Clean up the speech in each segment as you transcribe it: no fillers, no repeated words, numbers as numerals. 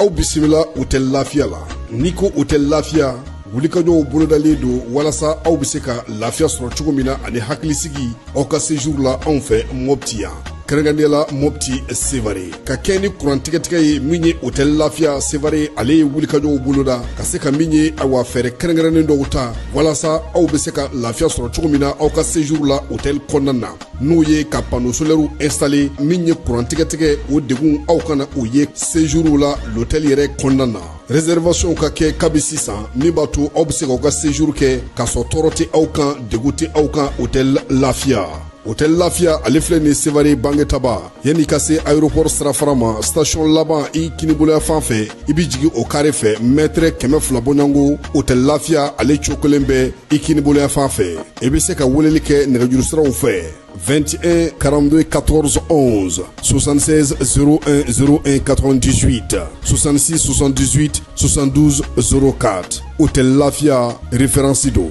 aw bisimila hôtel Lafiya la n'i ko hôtel Lafiya wulikajɔw bolodalen don walasa aw bɛ se ka lafiya sɔrɔ cogo min na ani hakilisigi aw ka séjour la anw fɛ Mopti yan kɛrɛnkɛrɛnnenya Mopti Sevare ka kɛ ni kurantigɛtigɛ ye min ye hôtel Lafiya Sevare ale ye wulikajɔw boloda ka se ka min ye awa fɛɛrɛ kɛrɛnkɛrɛnnen dɔw ta walasa aw bɛ se ka lafiya sɔrɔ cogo min na aw ka séjour la hôtel kɔnɔna na n'o ye ka panneau solaire installé min ye kurantigɛtigɛ o degun aw kana o ye séjour la l'hôtel yɛrɛ kɔnɔna na réservation ka kɛ kabi sisan min b'a to aw bɛ se k'aw ka séjour kɛ k'a sɔrɔ tɔɔrɔ tɛ aw kan degun tɛ aw kan hôtel Lafiya. Hôtel Lafiya ale filɛ nin Sevare bangetaba yanni ka se aéroport sirafara ma station laban i kiniboloya fan fɛ i bi jigin o carré fɛ mètre 200 bɔɲango hôtel Lafiya ale cokolen bɛ i kiniboloya fan fɛ i bɛ se ka weleli kɛ nɛgɛjuru siraw fɛ 21 42 14 11 76 01 01 98 66 78 72 04 hôtel Lafiya référence do.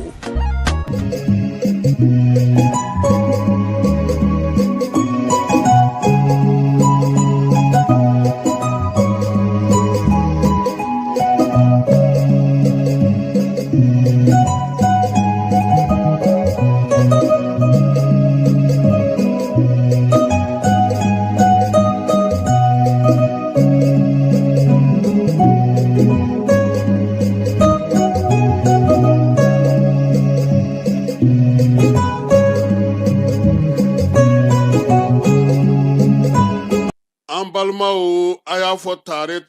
Balmao aya fo tare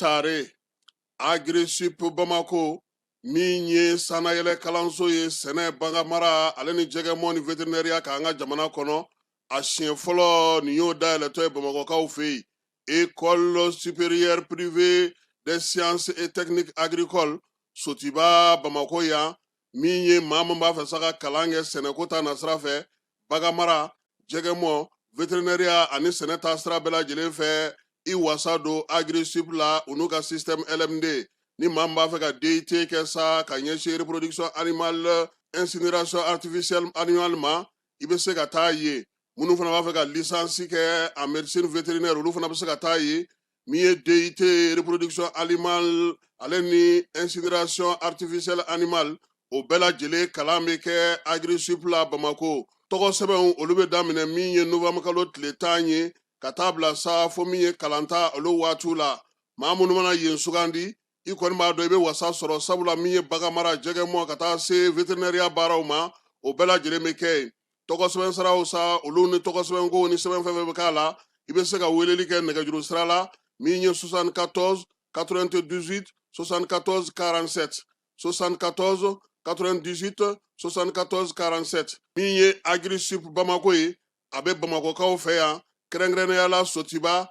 agressif Bamako min ye sanayɛlɛ kalanso ye sɛnɛ bangamara ale ni jɛgɛmɔ ni vétérinaire ka an ka jamana kɔnɔ a siɲɛ fɔlɔ nin y'o dayɛlɛtɔ ye Bamakɔkaw fɛ yen école supérieure privée des sciences et techniques agricoles Sotiba Bamako yan min ye maa min b'a fɛ sa ka kalan kɛ sɛnɛko ta nasira fɛ bagamara jɛgɛmɔ vétérinaire ani sɛnɛ ta sira bɛɛ lajɛlen fɛ i wasa don agressif la u n'u ka système LMD ni maa min b'a fɛ ka DIT kɛ sa ka ɲɛsin reproduction animale incinération artificielle animale ma i bɛ se ka taa ye minnu fana b'a fɛ ka licence kɛ en médecine vétérinaire olu fana bɛ se ka taa ye min ye DIT reproduction animale ale ni incinération artificielle animale o bɛɛ lajɛlen kalan bɛ kɛ agressif la Bamako tɔgɔ sɛbɛnw olu bɛ daminɛ min ye novembre kalo tile 10 ye ka taa bila sa fo min ye kalanta olu waatiw la maa minnu mana yen sugandi i kɔni b'a dɔn i bɛ wasa sɔrɔ sabula min ye baganmara jɛgɛmɔ ka taa se vétérinaire baaraw ma o bɛɛ lajɛlen bɛ kɛ yen tɔgɔ sɛbɛn siraw sa olu ni tɔgɔ sɛbɛn ko ni sɛbɛn fɛn bɛ k'a la i bɛ se ka weleli kɛ nɛgɛjuru sira la min ye 74 98 74 47 74 98 74 47 min ye agressif Bamako ye a bɛ Bamakɔkaw fɛ yan kɛrɛnkɛrɛnnenya la Sotiba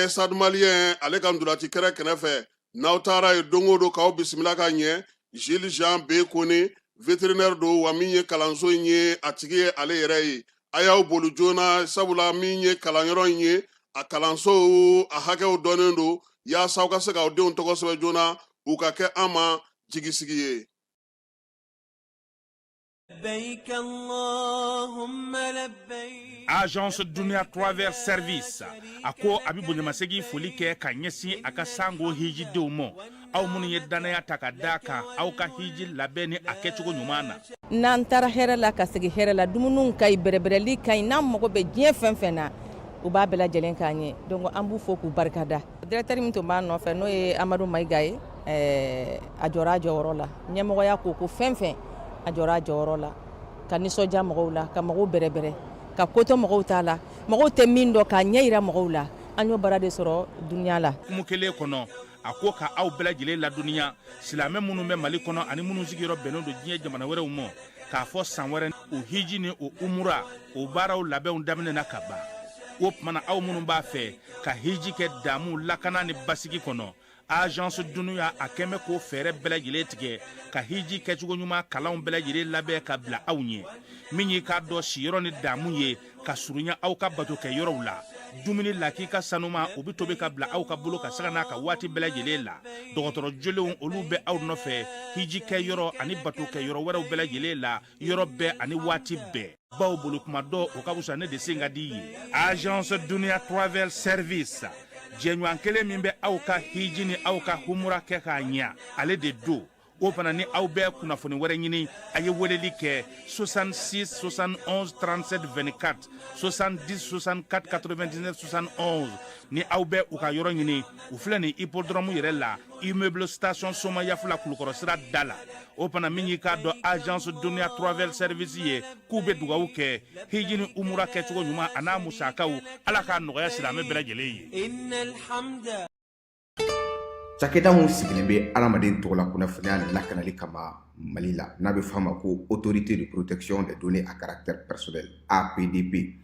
Stade Malien ale ka ndolati kɛrɛ kɛnɛfɛ n'aw taara ye don o don k'aw bisimila ka ɲɛ Jules Jean B Kone vétérinaire do wa min ye kalanso in ye a tigi ye ale yɛrɛ ye a y'aw boli joona sabula min ye kalanyɔrɔ in ye a kalanso a hakɛw dɔnnen do yaasa aw ka se k'aw denw tɔgɔ sɛbɛn joona u ka kɛ an ma jigisigi ye. Agence Dunia Travers Service ako abibu nyamasegi foli kɛ ka ɲɛsin a ka sango hiji denw ma aw minnu ye danaya ta ka da kan aw ka hiji labɛn ni a kɛcogo ɲuman na n'an taara hɛrɛ la ka segin hɛrɛ la dumuniw ka ɲi bɛrɛbɛrɛli ka ɲi n'an mago bɛ diɲɛ fɛn fɛn na u b'a bɛɛ lajɛlen k'an ye donc an b'u fo k'u barikada directeur min tun b'a nɔfɛ n'o ye Amadu Mayiga ye a jɔra a jɔyɔrɔ la ɲɛmɔgɔya ko fɛn fɛn a jɔra a jɔyɔrɔ la ka nisɔndiya mɔgɔw la ka mɔgɔw bɛrɛbɛrɛ ka koto mɔgɔw t'a la mɔgɔw tɛ min dɔn k'a ɲɛ yira mɔgɔw la an y'o baara de sɔrɔ duniya la kumu kelen kɔnɔ a ko ka aw bɛɛ lajɛlen laduniya silamɛ minnu bɛ Mali kɔnɔ ani minnu sigiyɔrɔ bɛnnen don diɲɛ jamana wɛrɛw ma k'a fɔ san wɛrɛ o hiji ni o umura o baaraw labɛnw daminɛna ka ban o tumana aw minnu b'a fɛ ka hiji kɛ damu lakana ni basigi kɔnɔ Agence Dunuya a kɛmɛ ko fɛɛrɛ bɛɛ lajɛlen tigɛ ka hiji kɛcogo ɲuman kalanw bɛɛ lajɛlen labɛn ka bila aw ɲɛ min ye k'a dɔn siyɔrɔ ni damu ye ka surunya aw ka bato kɛ yɔrɔw la dumuni lak'i ka sanuma o bi tobi ka bila aw ka bolo ka saga n'a ka waati bɛɛ lajɛlen la dɔgɔtɔrɔ jolenw olu bɛ aw nɔfɛ hiji kɛ yɔrɔ ani bato kɛ yɔrɔ wɛrɛw bɛɛ lajɛlen la yɔrɔ bɛɛ ani waati bɛɛ baw bolo kuma dɔ o ka wusa ne de sen ka di ye Agence Dunia Travel Service jɛɲɔgɔn kelen min bɛ aw ka hiji ni aw ka humura kɛ k'a ɲɛ ale de do. O fana ni aw bɛɛ kunnafoni wɛrɛ ɲini a ye weleli kɛ 66 71 37 24 70 64 99 71 ni aw bɛɛ u ka yɔrɔ ɲini u filɛ ni hippodrome yɛrɛ la immeuble station Soma Yafula Kulukɔrɔ sira da la. O fana min y'i k'a dɔn agence Dunuya Travel Service ye k'u bɛ dugawu kɛ hiji ni umura kɛcogo ɲuman a n'a musakaw Ala k'a nɔgɔya silamɛ bɛɛ lajɛlen ye. Cakɛda mun sigilen bɛ adamaden tɔgɔ la kunnafoniya lakanali kama Mali la n'a bɛ f'a ma ko autorité de protection des données à caractère personnel APDP.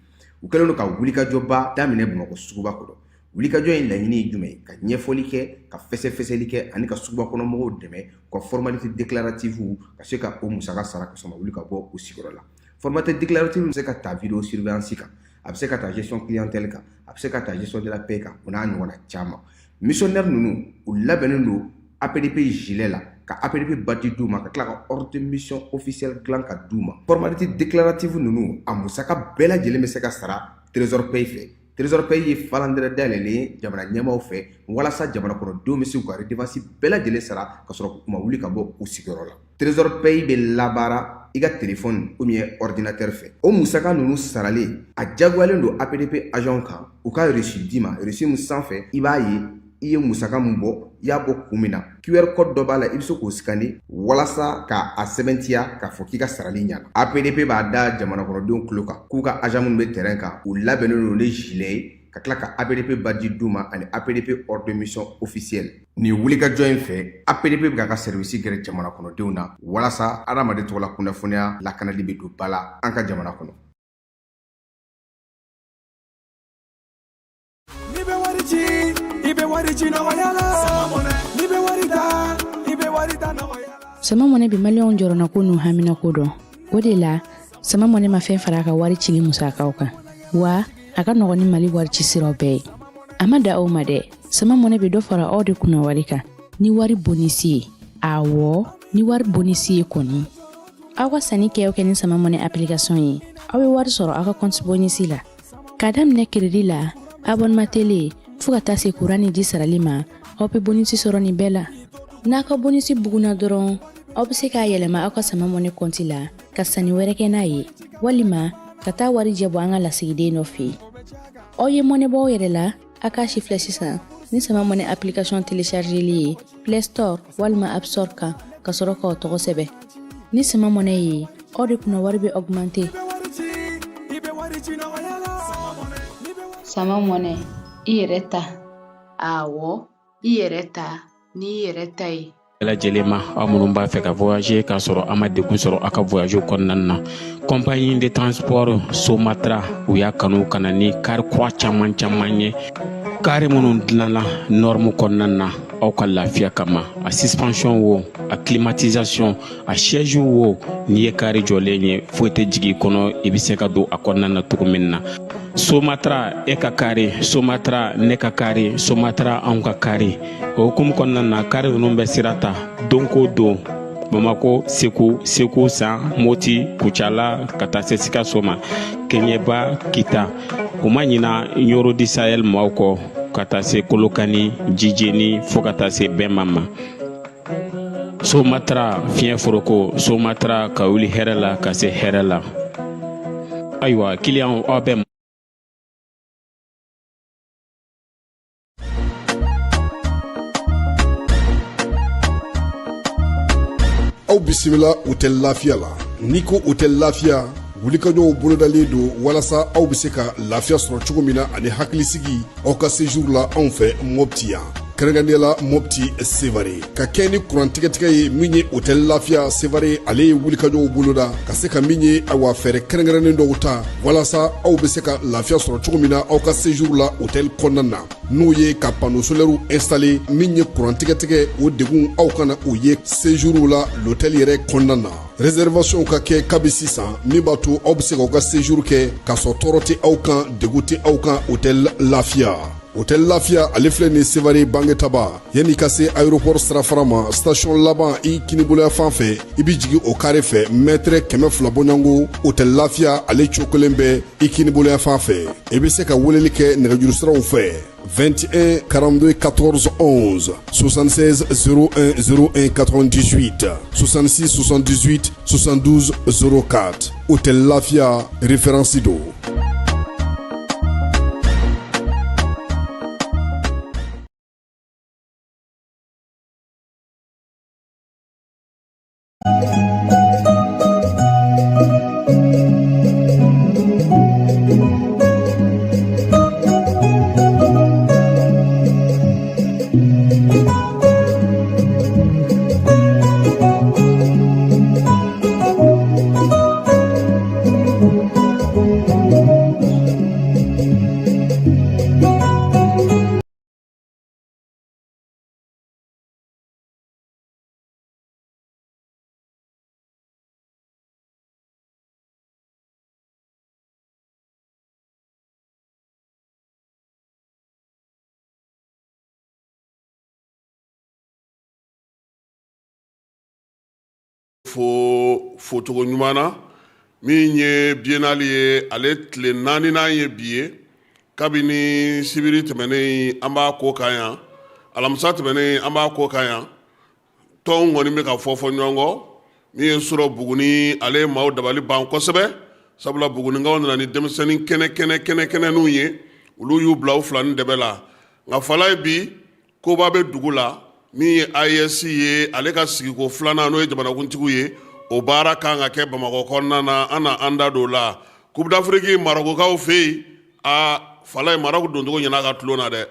U kɛlen don ka wulikajɔba daminɛ Bamakɔ suguba kɔnɔ. Wulikajɔ in laɲini ye jumɛn ye? Ka ɲɛfɔli kɛ, ka fɛsɛfɛsɛli kɛ ani ka suguba kɔnɔ mɔgɔw dɛmɛ ka formalité déclarative ka se ka o musaka sara ka sɔrɔ wuli ka bɔ u sigiyɔrɔ la. Formalité déclarative bɛ se ka ta vidéo surveillance kan, a bɛ se ka ta gestion clientèle kan, a bɛ se ka ta gestion de la paix kan, o n'a ɲɔgɔnna caman. Missionnaire ninnu u labɛnnen don APDP gilet la ka APDP badge d'u ma ka tila ka ordre de mission officiel dilan ka d'u ma. Formalité déclarative ninnu a musaka bɛɛ lajɛlen bɛ se ka sara trésor paye fɛ. Trésor paye ye falandɛrɛ dayɛlɛlen ye jamana ɲɛmaaw fɛ walasa jamana kɔnɔdenw bɛ se k'u ka redevance bɛɛ lajɛlen sara ka sɔrɔ u ma wuli ka bɔ u sigiyɔrɔ la. Trésor paye bɛ labaara i ka téléphone ou bien ordinateur fɛ. O musaka ninnu saralen a jagoyalen don APDP agent kan u ka reçu d'i ma reçu min sanfɛ i b'a ye i ye musaka mun bɔ i y'a bɔ kun min na QR code dɔ b'a la i bɛ se k'o scanner walasa ka a sɛbɛntiya k'a fɔ k'i ka sarali ɲɛna. APDP b'a da jamana kɔnɔdenw tulo kan k'u ka agent minnu bɛ terrain kan u labɛnnen don ni gilet ye ka tila ka APDP badge d'u ma ani APDP ordre de mission officiel. Nin wulikajɔ in fɛ APDP bɛ k'a ka service gɛrɛ jamana kɔnɔdenw na walasa adamaden tɔgɔ la kunnafoniya lakanali bɛ don ba la an ka jamana kɔnɔ. Sama mɔnɛ bi maliyɛnw jɔrɔna ko n'u hamina ko dɔn. O de la sama mɔnɛ ma fɛn fara a ka wari cili musakaw kan wa a ka nɔgɔn ni Mali wari ci siraw bɛɛ ye. A ma da aw ma dɛ, sama mɔnɛ bi dɔ fara aw de kunna wari kan ni wari bonisi ye. Awɔ, ni wari bonisi ye kɔni. Aw ka sanni kɛ ni sama mɔnɛ application ye. Aw bɛ wari sɔrɔ aw ka compte bonisi la. Ka daminɛ crédit la, abonnement télé fo ka taa se courant ni ji sarali ma, aw bɛ bonisi sɔrɔ nin bɛɛ la. N'a ka bonisi buguna dɔrɔn, aw bɛ se k'a yɛlɛma aw ka sama mɔnɛ compte la ka sanni wɛrɛ kɛ n'a ye, walima ka taa wari jɛ bɔ an ka lasigiden dɔ fɛ yen. Aw ye mɔnɛ bɔ aw yɛrɛ la, a k'a si filɛ sisan ni sama mɔnɛ application téléchargeli ye Play Store walima App Store kan ka sɔrɔ k'aw tɔgɔ sɛbɛn. Ni sama mɔnɛ ye, aw de kunna wari bɛ augmenter. Sama mɔnɛ i yɛrɛ ta. Awɔ, i yɛrɛ ta ni i yɛrɛ ta ye. lajɛlen ma aw minnu b'a fɛ ka voyager k'a sɔrɔ a ma degun sɔrɔ a ka voyage kɔnɔna na. Compagnie de transport Somatra u y'a kanu ka na ni kari kura caman ye. Kari minnu dilanna norme kɔnɔna na aw ka lafiya kama, a suspension wo, a climatisation, a siège wo, n'i ye kari jɔlen ye foyi tɛ jigin kɔnɔ i bɛ se ka don a kɔnɔna na cogo min na. Somatra e ka kari, Somatra ne ka kari, Somatra anw ka kari. O hukumu kɔnɔna na kari ninnu bɛ sira ta don ko don Bamako, Segu, San, Moti, Kucala, ka taa se Sikaso ma, Keɲeba, Kita. U ma ɲina Yoro di Sahel maaw kɔ ka taa se Kolokani, Jijeni fo ka taa se Bɛnma ma. Somatra fiɲɛ foroko, Somatra ka wuli hɛrɛ la ka se hɛrɛ la. Ayiwa client aw bɛ aw bisimila hôtel lafiya la. N'i ko hôtel lafiya wulikajɔw bolodalen don walasa aw bɛ se ka lafiya sɔrɔ cogo min na ani hakilisigi aw ka séjour la anw fɛ Mopti yan. Kɛrɛnkɛrɛnnenya la Mopti Sevare ka kɛ ni kurantigɛtigɛ ye min ye hôtel lafiya Sevare ale ye wulikajɔw boloda ka se ka min ye awa fɛɛrɛ kɛrɛnkɛrɛnnen dɔw ta walasa aw bɛ se ka lafiya sɔrɔ cogo min na aw ka séjour la hôtel kɔnɔna na. N'o ye ka panneau solaire installé min ye kurantigɛtigɛ o degun aw kana o ye séjour la l'hôtel yɛrɛ kɔnɔna na. Réservation ka kɛ kabi sisan min b'a to aw bɛ se k'aw ka séjour kɛ k'a sɔrɔ tɔɔrɔ tɛ aw kan degun tɛ aw kan hôtel lafiya. hôtel Lafia ale filɛ ni Sevare Bangetaba yanni ka se aéroport sirafara ma station laban i kiniboloya fan fɛ i bi jigi o carré fɛ mètre 200 bɔɲango hôtel Lafia ale cokolen bɛ i kiniboloya fan fɛ i bi se ka weleli kɛ nɛgɛjurusiraw fɛ 21 42 14 11 76 01 01 98 66 78 72 04 hôtel Lafia référence do. fo cogo ɲuman na min ye biennale ye ale tile 4nan ye bi ye kabini sibiri tɛmɛnen an b'a ko kan yan alamisa tɛmɛnen an b'a ko kan yan tɔn kɔni bɛ ka fɔ ɲɔgɔn kɔ min ye sɔrɔ Buguni ale maaw dabali ban kosɛbɛ sabula Bugunikaw nana ni denmisɛnnin kɛnɛkɛnɛw ye olu y'u bila u fila ni dɛbɛ la nka fala ye bi koba bɛ dugu la min ye AES ye ale ka sigiko filanan n'o ye jamanakuntigiw ye o baara kan ka kɛ Bamakɔ kɔnɔna na an na an da don la Coupe d'Afrique Marokokaw fɛ yen fala ye Marok doncogo ɲɛna ka tulon na dɛ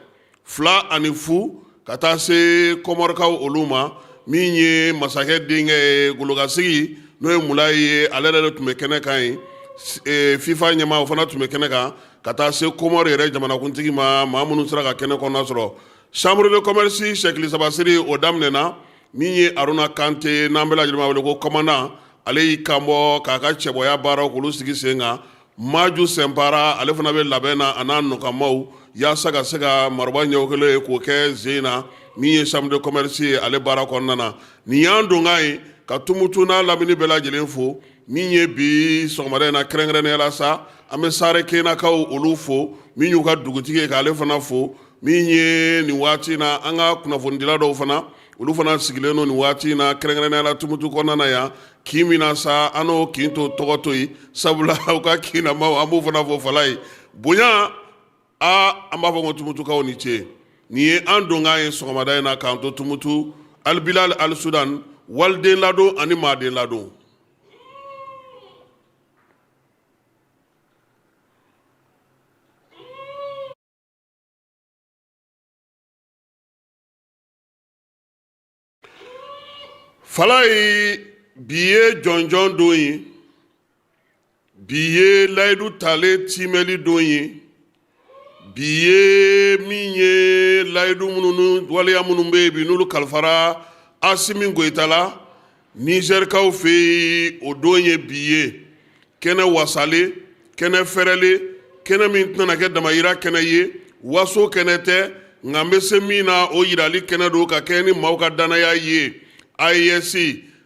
2-0 ka taa se Kɔmɔrikaw olu ma min ye masakɛ denkɛ ye Golokasigi n'o ye Mulayi ye ale yɛrɛ de tun bɛ kɛnɛ kan ye FIFA ɲɛmaa o fana tun bɛ kɛnɛ kan ka taa se Kɔmɔri yɛrɛ jamanakuntigi ma maa minnu sera ka kɛnɛ kɔnɔna sɔrɔ Chambre de commerce Sɛkili Sabasiri o daminɛna min ye Aruna Kante n'an bɛɛ lajɛlen b'a wele ko commandant ale y'i kanbɔ k'a ka cɛbɔya baaraw k'olu sigi sen kan Maju Sɛnpara ale fana bɛ labɛn na a n'a nɔkamaw yaasa ka se ka Maroba ɲɛwokelen ye k'o kɛ zen na min ye Chambre de commerce ye ale baara kɔnɔna na nin y'an donkan ye ka Tumutu n'a lamini bɛɛ lajɛlen fo min ye bi sɔgɔmada in na kɛrɛnkɛrɛnnenya la sa an bɛ Sare Kenakaw olu fo min y'u ka dugutigi ye k'ale fana fo min ye nin waati na an ka kunnafonidila dɔw fana olu fana sigilen don nin waati na kɛrɛnkɛrɛnnenya la Tumutu kɔnɔna na yan kin min na sa an n'o kin to tɔgɔ to yen sabula u ka kin na maaw an b'o fana fɔ fala ye bonya an b'a fɔ ko Tumutukaw ni ce nin ye an donkan ye sɔgɔmada in na k'an to Tumutu Al Bilal Al Sudan waliden ladon ani maaden ladon. Fala ye bi ye jɔnjɔn don ye bi ye layidu tale timɛli don ye bi ye min ye layidu minnu waleya minnu bɛ yen bi n'olu kalifara Asimi Goyita la Nizɛrikaw fɛ yen o don ye bi ye kɛnɛ wasale kɛnɛ fɛrɛlen kɛnɛ min tɛna kɛ damayira kɛnɛ ye waso kɛnɛ tɛ nka n bɛ se min na o yirali kɛnɛ don ka kɛ ni maaw ka danaya ye AES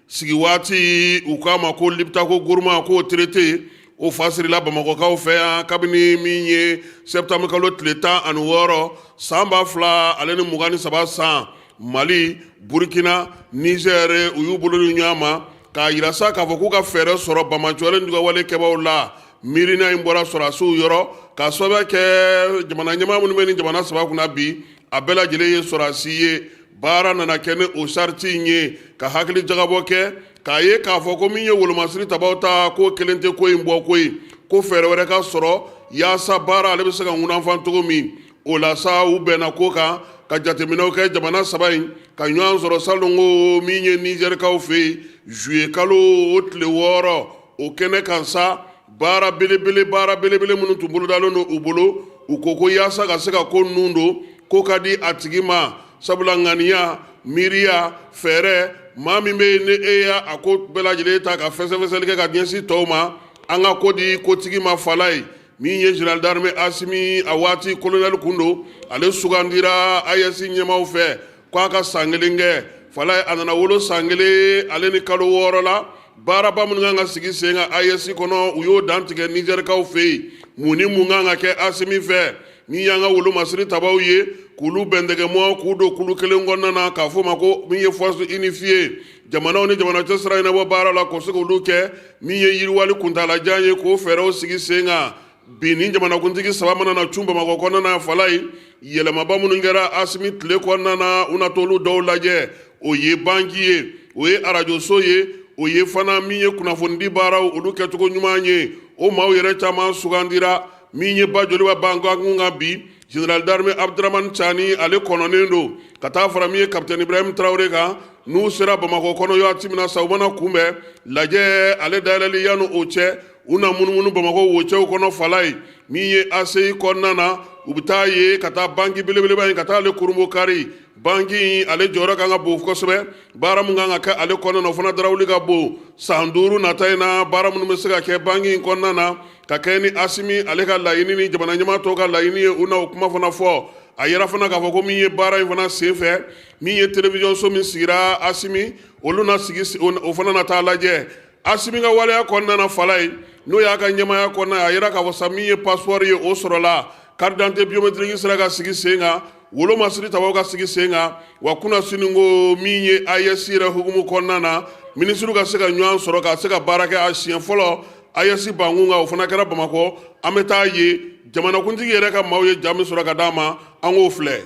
sigi waati u k'a ma ko Liptako Gourma k'o traité o fasirila Bamakɔkaw fɛ yan kabini min ye septembre kalo tile 16 san 2000 ale ni 23 san Mali Burkina Niger u y'u bolo di ɲɔgɔn ma k'a yira sa k'a fɔ k'u ka fɛɛrɛ sɔrɔ Bamajɔlen dugawale kɛbaaw la miirina in bɔra sɔrɔdasiw yɔrɔ k'a sababu kɛ jamana ɲɛmaa minnu bɛ ni jamana saba kunna bi a bɛɛ lajɛlen ye sɔrɔdasi ye baara nana kɛ ni o sariti in ye ka hakili jagabɔ kɛ k'a ye k'a fɔ ko min ye wolomasiri tabaw ta ko kelen tɛ ko in bɔ ko ye ko fɛɛrɛ wɛrɛ ka sɔrɔ yaasa baara ale bɛ se ka ŋunanfan cogo min o la sa u bɛnna ko kan ka jateminɛw kɛ jamana saba in ka ɲɔgɔn sɔrɔ salon ko min ye Nizɛrikaw fɛ yen juye kalo o tile 6 o kɛnɛ kan sa baara belebele minnu tun bolodalen don u bolo u ko ko yaasa ka se ka ko ninnu don ko ka di a tigi ma sabula ŋaniya miiriya fɛɛrɛ maa min bɛ yen ni e y'a a ko bɛɛ lajɛlen ta ka fɛsɛfɛsɛli kɛ ka ɲɛsin tɔw ma an ka ko di kotigi ma fala ye min ye général d'armée Asimi a waati colonel kundo ale sugandira ayesi ɲɛmaw fɛ k'a ka san kelen kɛ fala a nana wolo san kelen ale ni kalo 6 la baaraba minnu kan ka sigi sen kan ayesi kɔnɔ u y'o dan tigɛ nizɛrikaw fɛ yen mun ni mun kan ka kɛ Asimi fɛ min y'an ka wolo masiri tabaw ye k'olu bɛndɛgɛmɔ k'u don kulu kelen kɔnɔna na k'a fɔ ma ko min ye force unifiée jamanaw ni jamana cɛ sira ɲɛnabɔ baara la k'o se k'olu kɛ min ye yiriwali kuntalajan ye k'o fɛɛrɛw sigi sen kan bi ni jamanakuntigi saba mana na cun Bamakɔ kɔnɔna na fala ye yɛlɛmaba minnu kɛra Asimi tile kɔnɔna na u na t'olu dɔw lajɛ o ye banki ye o ye arajoso ye o ye fana min ye kunnafonidi baaraw olu kɛcogo ɲuman ye o maaw yɛrɛ caman sugandira min ye ba joliba bankankun kan bi général d'armée Abdramane Tchani ale kɔnɔnen don ka taa fara min ye capitaine Ibrahim Traoré kan n'u sera Bamakɔ kɔnɔ waati min na sa u mana kunbɛn lajɛ ale dayɛlɛli yanni o cɛ u na munumunu Bamakɔ wocɛw kɔnɔ fala ye min ye ACI kɔnɔna na u bɛ taa ye ka taa banki belebeleba in ka taa ale kurumbo kari banki in ale jɔyɔrɔ kan ka bon kosɛbɛ baara min kan ka kɛ ale kɔnɔna na o fana darawuli ka bon san 5 nata in na baara minnu bɛ se ka kɛ banki in kɔnɔna na ka kɛ ni Asimi ale ka laɲini ni jamana ɲɛmaa tɔw ka laɲini ye u na o kuma fana fɔ a yɛrɛ fana k'a fɔ ko min ye baara in fana sen fɛ min ye télévision so min sigira Asimi olu na sigi o fana na taa lajɛ Asimi ka waleya kɔnɔna na fala ye n'o y'a ka ɲɛmaaya kɔnɔna ye a yɛrɛ k'a fɔ sa min ye passeport ye o sɔrɔla carte d'identité biométrique sera ka sigi sen kan wolo masiri tabaw ka sigi sen kan wa kunnasini ko min ye AES yɛrɛ hukumu kɔnɔna na minisiriw ka se ka ɲɔgɔn sɔrɔ ka se ka baara kɛ a siɲɛ fɔlɔ AES bankun kan o fana kɛra Bamakɔ an bɛ taa ye jamanakuntigi yɛrɛ ka maaw ye jaa min sɔrɔ ka d'a ma an k'o filɛ.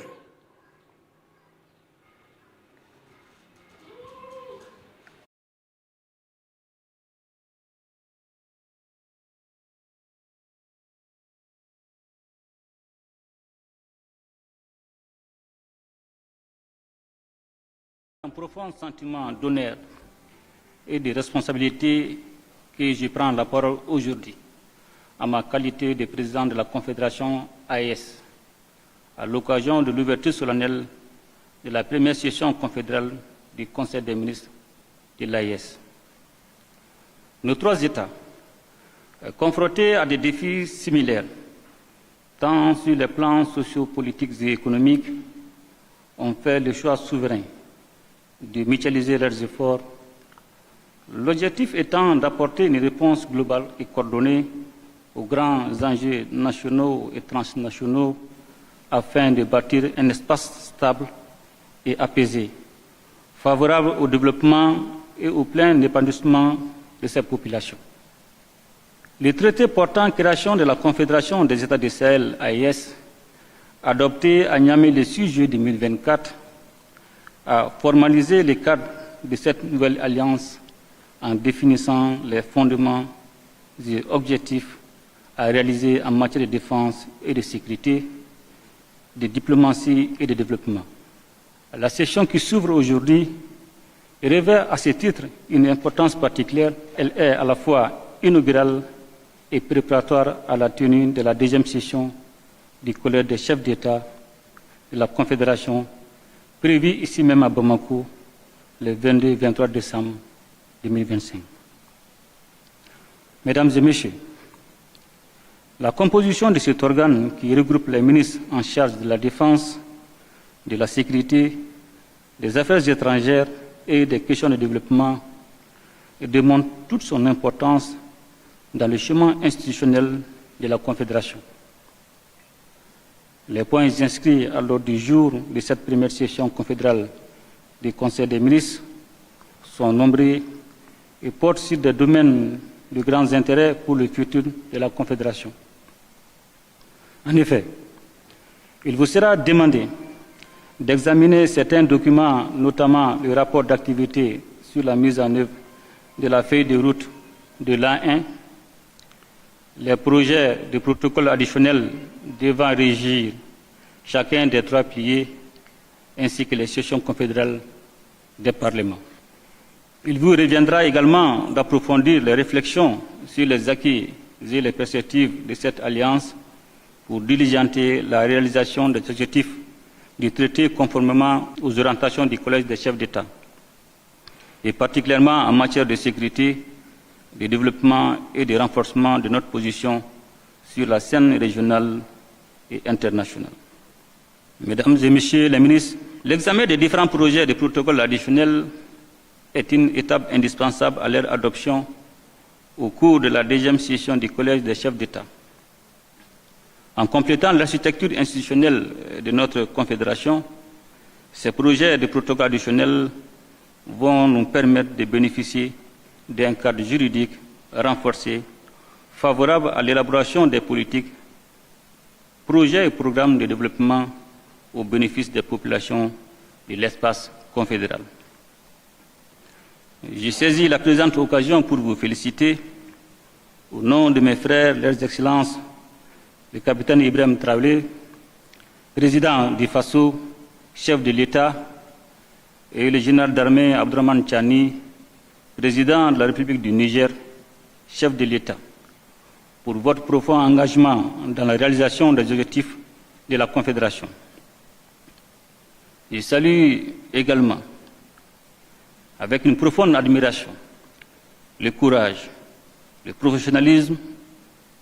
Un profond sentiment d'honneur et de responsabilité que je prends la parole aujourd'hui à ma qualité de président de la Confédération AES à l'occasion de l'ouverture solennelle de la première session confédérale du Conseil des ministres de l'AES. Nos 3 États, confrontés à des défis similaires, tant sur les plans sociopolitiques et économiques, ont fait le choix souverain de mutualiser leurs efforts, l'objectif étant d'apporter une réponse globale et coordonnée aux grands enjeux nationaux et transnationaux afin de bâtir un espace stable et apaisé, favorable au développement et au plein épanouissement de ces populations. Le traité portant création de la Confédération des États du Sahel, AES, adopté à Niamey le 6 juillet 2024, a formalisé le cadre de cette nouvelle alliance en définissant les fondements et objectifs à réaliser en matière de défense et de sécurité, de diplomatie et de développement. La session qui s'ouvre aujourd'hui revêt à ce titre une importance particulière. Elle est à la fois inaugurale et préparatoire à la tenue de la 2e session du Collège des chefs d'État de la Confédération prévu ici même à Bamako le 22 et 23 décembre 2025. Mesdames et Messieurs, la composition de cet organe qui regroupe les ministres en charge de la défense, de la sécurité, des affaires étrangères et des questions de développement démontre toute son importance dans le chemin institutionnel de la Confédération. Les points inscrits à l'ordre du jour de cette première session confédérale du Conseil des ministres sont nombreux et portent sur des domaines de grands intérêts pour le futur de la Confédération. En effet, il vous sera demandé d'examiner certains documents, notamment le rapport d'activité sur la mise en œuvre de la feuille de route de l'A1, les projets de protocole additionnels devant régir chacun des 3 piliers, ainsi que les sessions confédérales des parlements. Il vous reviendra également d'approfondir les réflexions sur les acquis et les perspectives de cette alliance pour diligenter la réalisation des objectifs du traité conformément aux orientations du Collège des chefs d'État, et particulièrement en matière de sécurité, de développement et de renforcement de notre position sur la scène régionale et internationale. Mesdames et Messieurs les ministres, l'examen des différents projets de protocoles additionnels est une étape indispensable à leur adoption au cours de la deuxième session du Collège des chefs d'État. En complétant l'architecture institutionnelle de notre Confédération, ces projets de protocoles additionnels vont nous permettre de bénéficier d'un cadre juridique renforcé, favorable à l'élaboration des politiques, projets et programmes de développement au bénéfice des populations de l'espace confédéral. J'ai saisi la présente occasion pour vous féliciter, au nom de mes frères, leurs excellences, le capitaine Ibrahim Traoré, président du FASO, chef de l'État, et le général d'armée Abdourahmane Tchani, président de la République du Niger, chef de l'État, pour votre profond engagement dans la réalisation des objectifs de la Confédération. Je salue également, avec une profonde admiration, le courage, le professionnalisme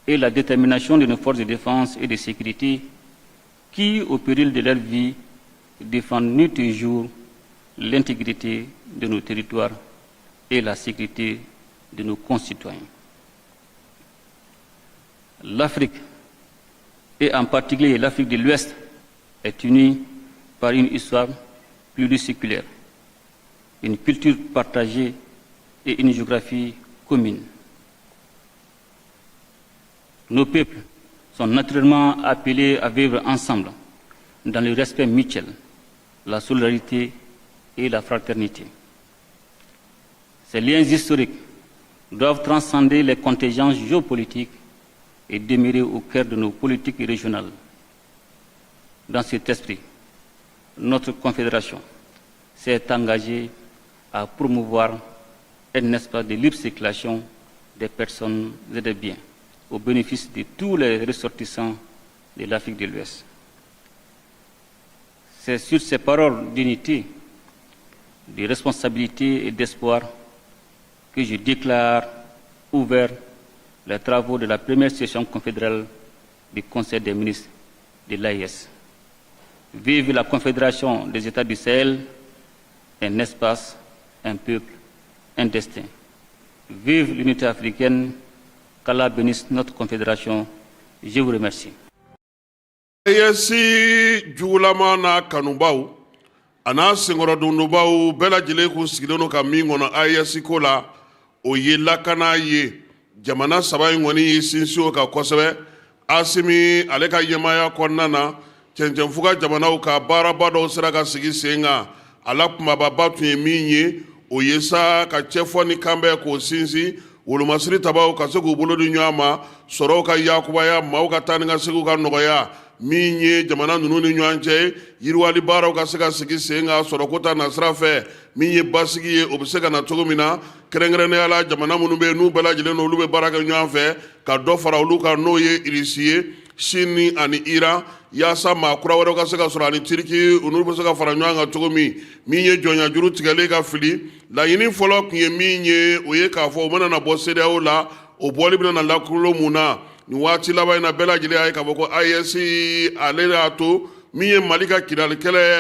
et la détermination de nos forces de défense et de sécurité qui, au péril de leur vie, défendent nuit et jour l'intégrité de nos territoires et la sécurité de nos concitoyens. L'Afrique, et en particulier l'Afrique de l'Ouest, est unie par une histoire pluriséculaire, une culture partagée et une géographie commune. Nos peuples sont naturellement appelés à vivre ensemble dans le respect mutuel, la solidarité et la fraternité. Ces liens historiques doivent transcender les contingences géopolitiques et demeurer au cœur de nos politiques régionales. Dans cet esprit, notre Confédération s'est engagée à promouvoir un espace de libre circulation des personnes et des biens au bénéfice de tous les ressortissants de l'Afrique de l'Ouest. C'est sur ces paroles d'unité, de responsabilité et d'espoir que je déclare ouvert les travaux de la première session confédérale du Conseil des ministres de l'AES. Vive la Confédération des États du Sahel, un espace, un peuple, un destin. Vive l'unité africaine, qu'Allah bénisse notre Confédération. Je vous remercie. AES jugulama n'a kanubaw ana senkɔrɔ dundubaw bɛɛ lajɛlen kun sigilen don ka min kɔnɔ AES ko la o ye lakana ye jamana saba in kɔni y'i sinsin o kan kosɛbɛ. Asimi ale ka ɲɛmaaya kɔnɔna na cɛncɛnfuga jamanaw ka baaraba dɔw sera ka sigi sen kan a la kumababa tun ye min ye o ye sa ka cɛfɔ ni kanbɛn k'o sinsin wolomasiri tabaw ka se k'u bolo di ɲɔgɔn ma sɔrɔw ka yakubaya maaw ka taa ni ka segiw ka nɔgɔya min ye jamana ninnu ni ɲɔgɔn cɛ yiriwali baaraw ka se ka sigi sen kan sɔrɔko ta nasira fɛ min ye basigi ye o bɛ se ka na cogo min na kɛrɛnkɛrɛnnenya la jamana minnu bɛ yen n'u bɛɛ lajɛlen olu bɛ baara kɛ ɲɔgɔn fɛ ka dɔ fara olu kan n'o ye irisi ye Chine ani Iran yaasa maa kura wɛrɛw ka se ka sɔrɔ ani Turki olu bɛ se ka fara ɲɔgɔn kan cogo min ye jɔnya juru tigɛlen ka fili laɲini fɔlɔ tun ye min ye o ye k'a fɔ o mana na bɔ CEDEAO la o bɔli bɛna na lakulo mun na ni waati laban in na bɛɛ lajɛlen y'a ye k'a fɔ ko AES ale y'a to min ye Mali ka Kidali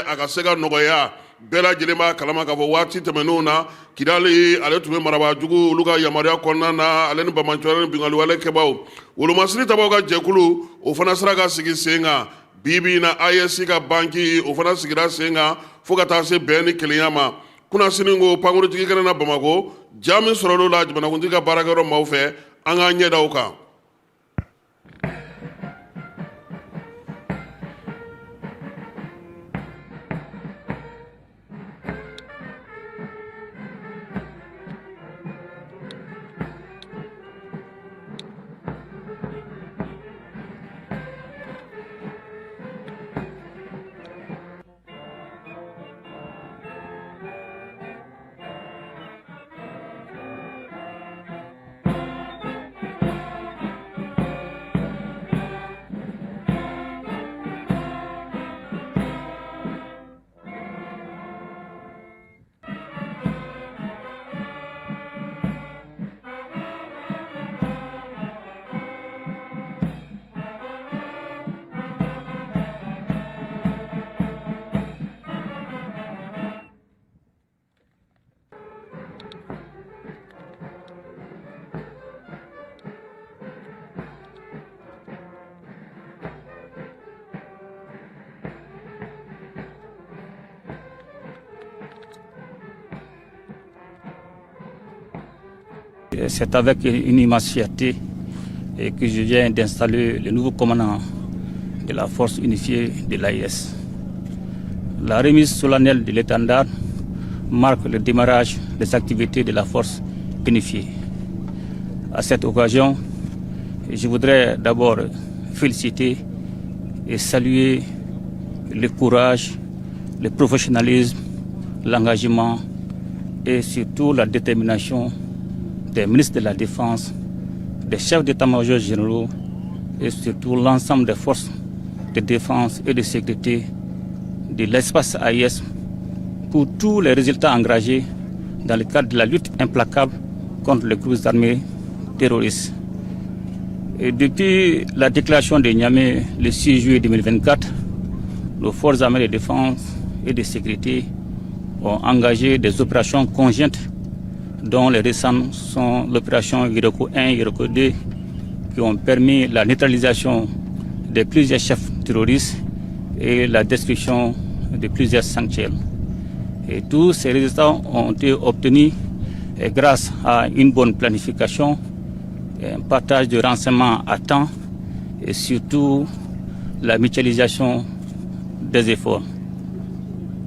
a ka se ka nɔgɔya bɛɛ lajɛlen b'a kalama k'a fɔ waati tɛmɛnenw na Kidali ale tun bɛ marabajugu olu ka yamaruya kɔnɔna na ale ni Bamaɲɔgɔn ni binkaliwale kɛbaaw wolomasiri tabaw ka jɛkulu o fana sera ka sigi sen kan bi na AES ka banki o fana sigira sen kan fo ka taa se bɛn ni kelenya ma kunnasini ko pankurutigi kɛnɛ na Bamako jaa min sɔrɔl'o la jamanakuntigi ka baarakɛyɔrɔ maaw fɛ an k'an ɲɛ da o kan. c'est avec une immense fierté que je viens d'installer le nouveau commandant de la force unifiée de l'AES. La remise solennelle de l'étendard marque le démarrage des activités de la force unifiée. À cette occasion, je voudrais d'abord féliciter et saluer le courage, le professionnalisme, l'engagement et surtout la détermination des ministres de la Défense, des chefs d'état-major généraux et surtout l'ensemble des forces de défense et de sécurité de l'espace AES pour tous les résultats engagés dans le cadre de la lutte implacable contre les groupes armés terroristes. Et depuis la déclaration de Niamey le 6 juillet 2024, nos forces armées de défense et de sécurité ont engagé des opérations conjointes dont les récentes sont l'opération Iroko 1 et Iroko 2 qui ont permis la neutralisation de plusieurs chefs terroristes et la destruction de plusieurs sanctuaires. Et tous ces résultats ont été obtenus grâce à une bonne planification, un partage de renseignements à temps et surtout la mutualisation des efforts.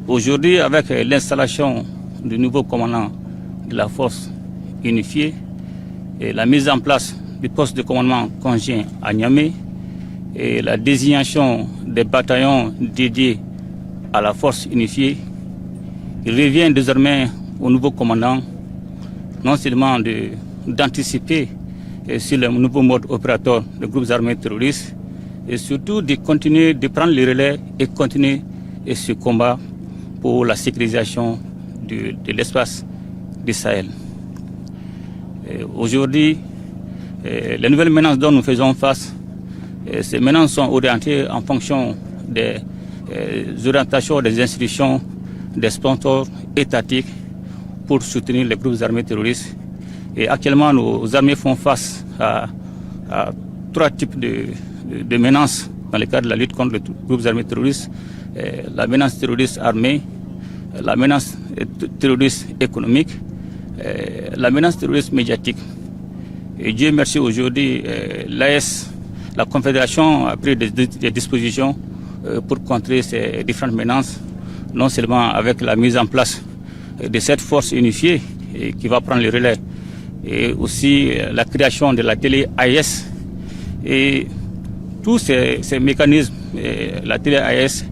Aujourd'hui, avec l'installation du nouveau commandant de la force unifiée et la mise en place du poste de commandement conjoint à Niamey et la désignation des bataillons dédiés à la force unifiée, il revient désormais au nouveau commandant non seulement d'anticiper sur le nouveau mode opératoire des groupes armés terroristes et surtout de continuer de prendre le relais et continuer ce combat pour la sécurisation de l'espace du Sahel. Aujourd'hui, les nouvelles menaces dont nous faisons face, ces menaces sont orientées en fonction des orientations des institutions, des sponsors étatiques pour soutenir les groupes armés terroristes. Et actuellement, nos armées font face à 3 types de menaces dans le cadre de la lutte contre les groupes armés terroristes. La menace terroriste armée, la menace terroriste économique, la menace terroriste médiatique. Et Dieu merci, aujourd'hui, l'AES, la Confédération, a pris des dispositions pour contrer ces différentes menaces, non seulement avec la mise en place de cette force unifiée qui va prendre le relais, et aussi la création de la télé AES et tous ces mécanismes, la télé AES,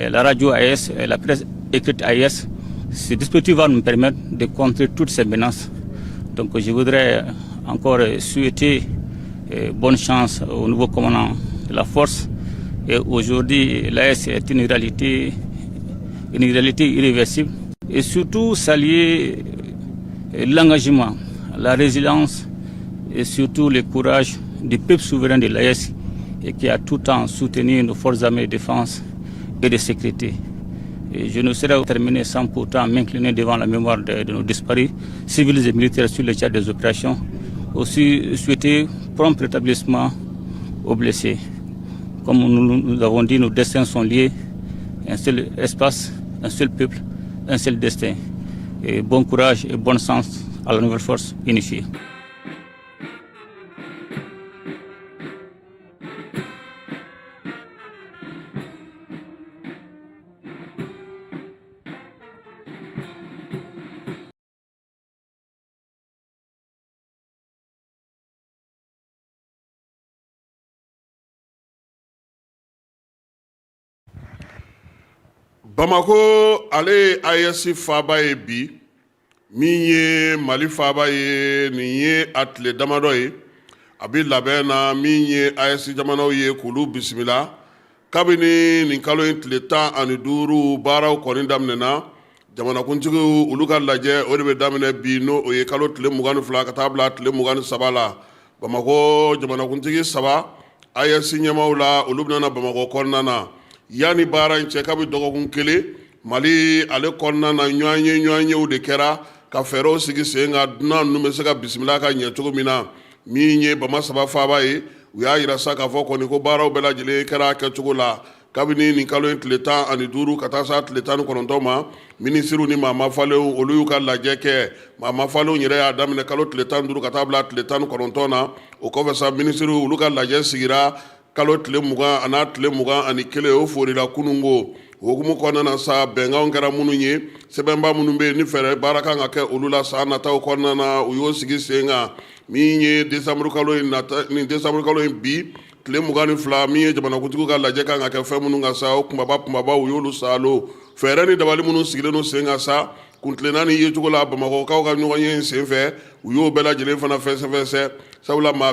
la radio AES, la presse écrite AES. Ce dispositif va nous permettre de contrer toutes ces menaces. Donc je voudrais encore souhaiter bonne chance au nouveau commandant de la force. Et aujourd'hui, l'AES est une réalité irréversible. Et surtout saluer l'engagement, la résilience et surtout le courage du peuple souverain de l'AES et qui a tout le temps soutenu nos forces armées de défense et de sécurité. Et je ne saurais terminer sans pourtant m'incliner devant la mémoire de nos disparus, civils et militaires sur le théâtre des opérations. Aussi souhaiter prompt rétablissement aux blessés. Comme nous avons dit, nos destins sont liés, un seul espace, un seul peuple, un seul destin. Et bon courage et bon sens à la nouvelle force unifiée. Bamako ale AES faaba ye bi min ye Mali faaba ye nin ye a tile damadɔ ye a bi labɛn na min ye AES jamanaw ye k'olu bisimila kabini nin kalo in tile 15 baaraw kɔni daminɛna jamanakuntigiw olu ka lajɛ o de bɛ daminɛ bi n'o o ye kalo tile 22 ka taa bila tile 23 la Bamako jamanakuntigi 3 AES ɲɛmaw la olu bɛna Bamako kɔnɔna na yani baara in cɛ kabi dɔgɔkun kelen Mali ale kɔnɔna na ɲɔgɔnyew de kɛra ka fɛɛrɛw sigi sen ka dunan ninnu bɛ se ka bisimila ka ɲɛ cogo min na min ye Bama 3 faaba ye u y'a yira sa k'a fɔ kɔni ko baaraw bɛɛ lajɛlen kɛra kɛcogo la kabini nin kalo in tile 15 ka taa sa tile 19 ma minisiriw ni maa mafalenw olu y'u ka lajɛ kɛ maa mafalenw yɛrɛ y'a daminɛ kalo tile 15 ka taa bila tile 19 na o kɔfɛ sa minisiriw olu ka lajɛ sigira kalo tile 20 an'a tile 21 o forila kunungo hukumu kɔnɔna na sa bɛnkanw kɛra minnu ye sɛbɛnba minnu bɛ yen ni fɛɛrɛ baara kan ka kɛ olu la san nataw kɔnɔna na u y'o sigi sen kan min ye desanburu kalo in bi tile 22 min ye jamanakuntigiw ka lajɛ kan ka kɛ fɛn minnu kan sa o kumaba u y'olu salo fɛɛrɛ ni dabali minnu sigilen no sen kan sa kuntilenna ni yecogo la bamakɔkaw ka ɲɔgɔn ye sen fɛ u y'o bɛɛ lajɛlen fana fɛsɛfɛsɛ sabula maa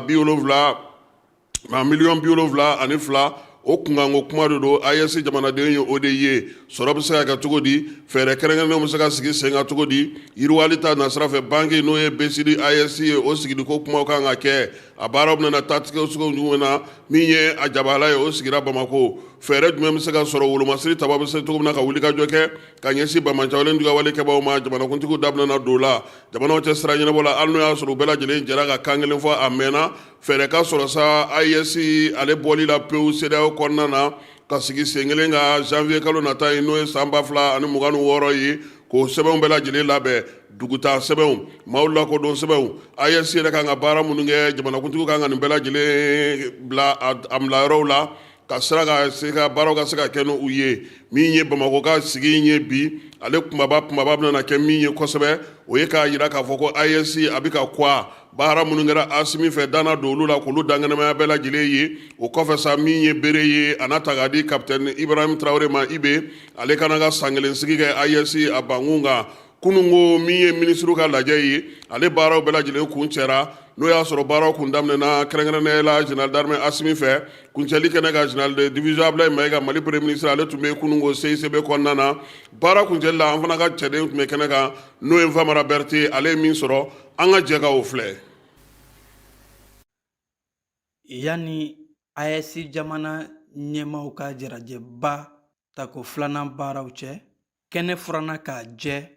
miliyɔn 72 o kunkanko kuma de don AES jamanaden ye o de ye sɔrɔ bɛ se ka kɛ cogo di fɛɛrɛ kɛrɛnkɛrɛnnenw bɛ se ka sigi sen kan cogo di yiriwali ta nasira fɛ banki n'o ye BCD AES ye o sigili ko kumaw kan ka kɛ a baaraw bɛna taa tigɛ sugu jumɛn na min ye a jabaala ye o sigira Bamako fɛɛrɛ jumɛn bɛ se ka sɔrɔ wolomasiri taba bɛ se cogo min na ka wuli ka jɔ kɛ ka ɲɛsin Bamacawlen dugawale kɛbaaw ma jamanakuntigiw da bɛna don la jamanaw cɛ sira ɲɛnabɔ la hali n'o y'a sɔrɔ u bɛɛ lajɛlen jɛra ka kan kelen fɔ a mɛnna fɛɛrɛ ka sɔrɔ sa AES ale bɔli la pewu CEDEAO kɔnɔna na ka sigi sen kelen ka janvier kalo nata ye n'o ye san 2026 ye k'o sɛbɛnw bɛɛ lajɛlen labɛn dugutaa sɛbɛnw maaw lakodɔn sɛbɛnw AES yɛrɛ kan ka baara minnu kɛ jamanakuntigiw kan ka nin bɛɛ lajɛlen bila a bilayɔrɔw la ka sira ka se ka baaraw ka se ka kɛ n'u ye min ye Bamako ka sigi in ye bi ale kumaba bɛna kɛ min ye kosɛbɛ o ye k'a jira k'a fɔ ko AES a bɛ ka kuwa baara minnu kɛra Asimi fɛ dana don olu la k'olu danganamaya bɛɛ lajɛlen ye o kɔfɛ sa min ye bere ye a n'a ta k'a di kapitɛni Ibrahim Traoré ma Ibe ale kana ka san kelen sigi kɛ AES a bankun kan kunungo min ye minisiriw ka lajɛ ye ale baaraw bɛɛ lajɛlen kun cɛra n'o y'a sɔrɔ baaraw kun daminɛna kɛrɛnkɛrɛnnenya la général d'armée Asimi fɛ kuncɛli kɛnɛ ka général de division Ablaye Mayiga Mali premier ministre ale tun bɛ kunungo CICB kɔnɔna na baara kuncɛli la an fana ka cɛden tun bɛ kɛnɛ kan n'o ye Famara Berté ale ye min sɔrɔ an ka jɛ ka o filɛ. Yani AES jamana ɲɛmaaw ka jarajɛba ta ko filanan baaraw cɛ kɛnɛ furanna k'a jɛ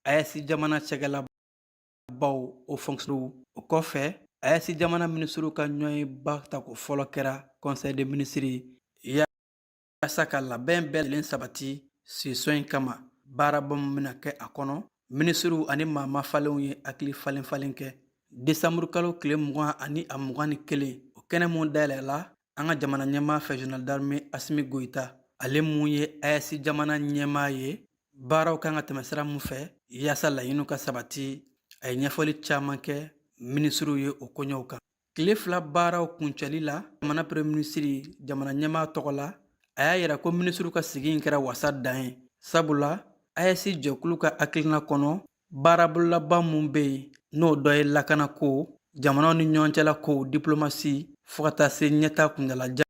AES jamana cɛkɛlabaw o fonctionnaires o kɔfɛ AES jamana minisiriw ka ɲɔgɔnba ta ko fɔlɔ kɛra conseil des ministres yaasa ka labɛn bɛɛ lajɛlen sabati session in kama baaraba min bɛna kɛ a kɔnɔ minisiriw ani maa mafalenw ye hakili falen kɛ desanburu kalo tile 21 o kɛnɛ mun dayɛlɛla an ka jamana ɲɛmaa fɛ général d'armée Asimi Goïta ale mun ye AES jamana ɲɛmaa ye baaraw kan ka tɛmɛ sira mun fɛ yaasa laɲiniw ka sabati a ye ɲɛfɔli caman kɛ minisiriw ye o koɲɛw kan tile 2 baaraw kuncɛli la jamana premier ministre jamana ɲɛmaa tɔgɔ la a y'a yira ko minisiriw ka sigi in kɛra wasa dan ye sabula AES jɛkulu ka hakilina kɔnɔ baarabololaba mun bɛ yen n'o dɔ ye lakana ko jamanaw ni ɲɔgɔn cɛla ko diplomasi fo ka taa se ɲɛta kuntalajan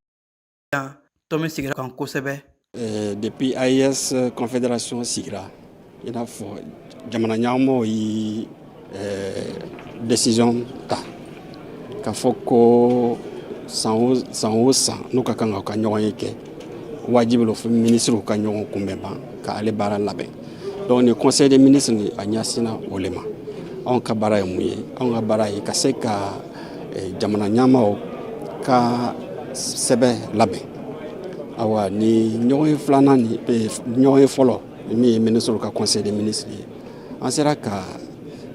tɔmi sigira kan kosɛbɛ. Depuis AES confédération sigira i n'a fɔ jamana ɲɛmɔgɔw ye décision ta k'a fɔ ko san o san n'u ka kan ka ɲɔgɔn ye kɛ wajibi lo fo ministrew ka ɲɔgɔn kunbɛn ban ka ale baara labɛn donc ni conseil des ministres ni a ɲɛsina o le ma anw ka baara ye mun ye anw ka baara ye ka se ka jamana ɲɛmaaw ka sɛbɛn labɛn awa ni ɲɔgɔn ye filanan ni ɲɔgɔn ye fɔlɔ min ye ministrew ka conseil des ministres ye an sera ka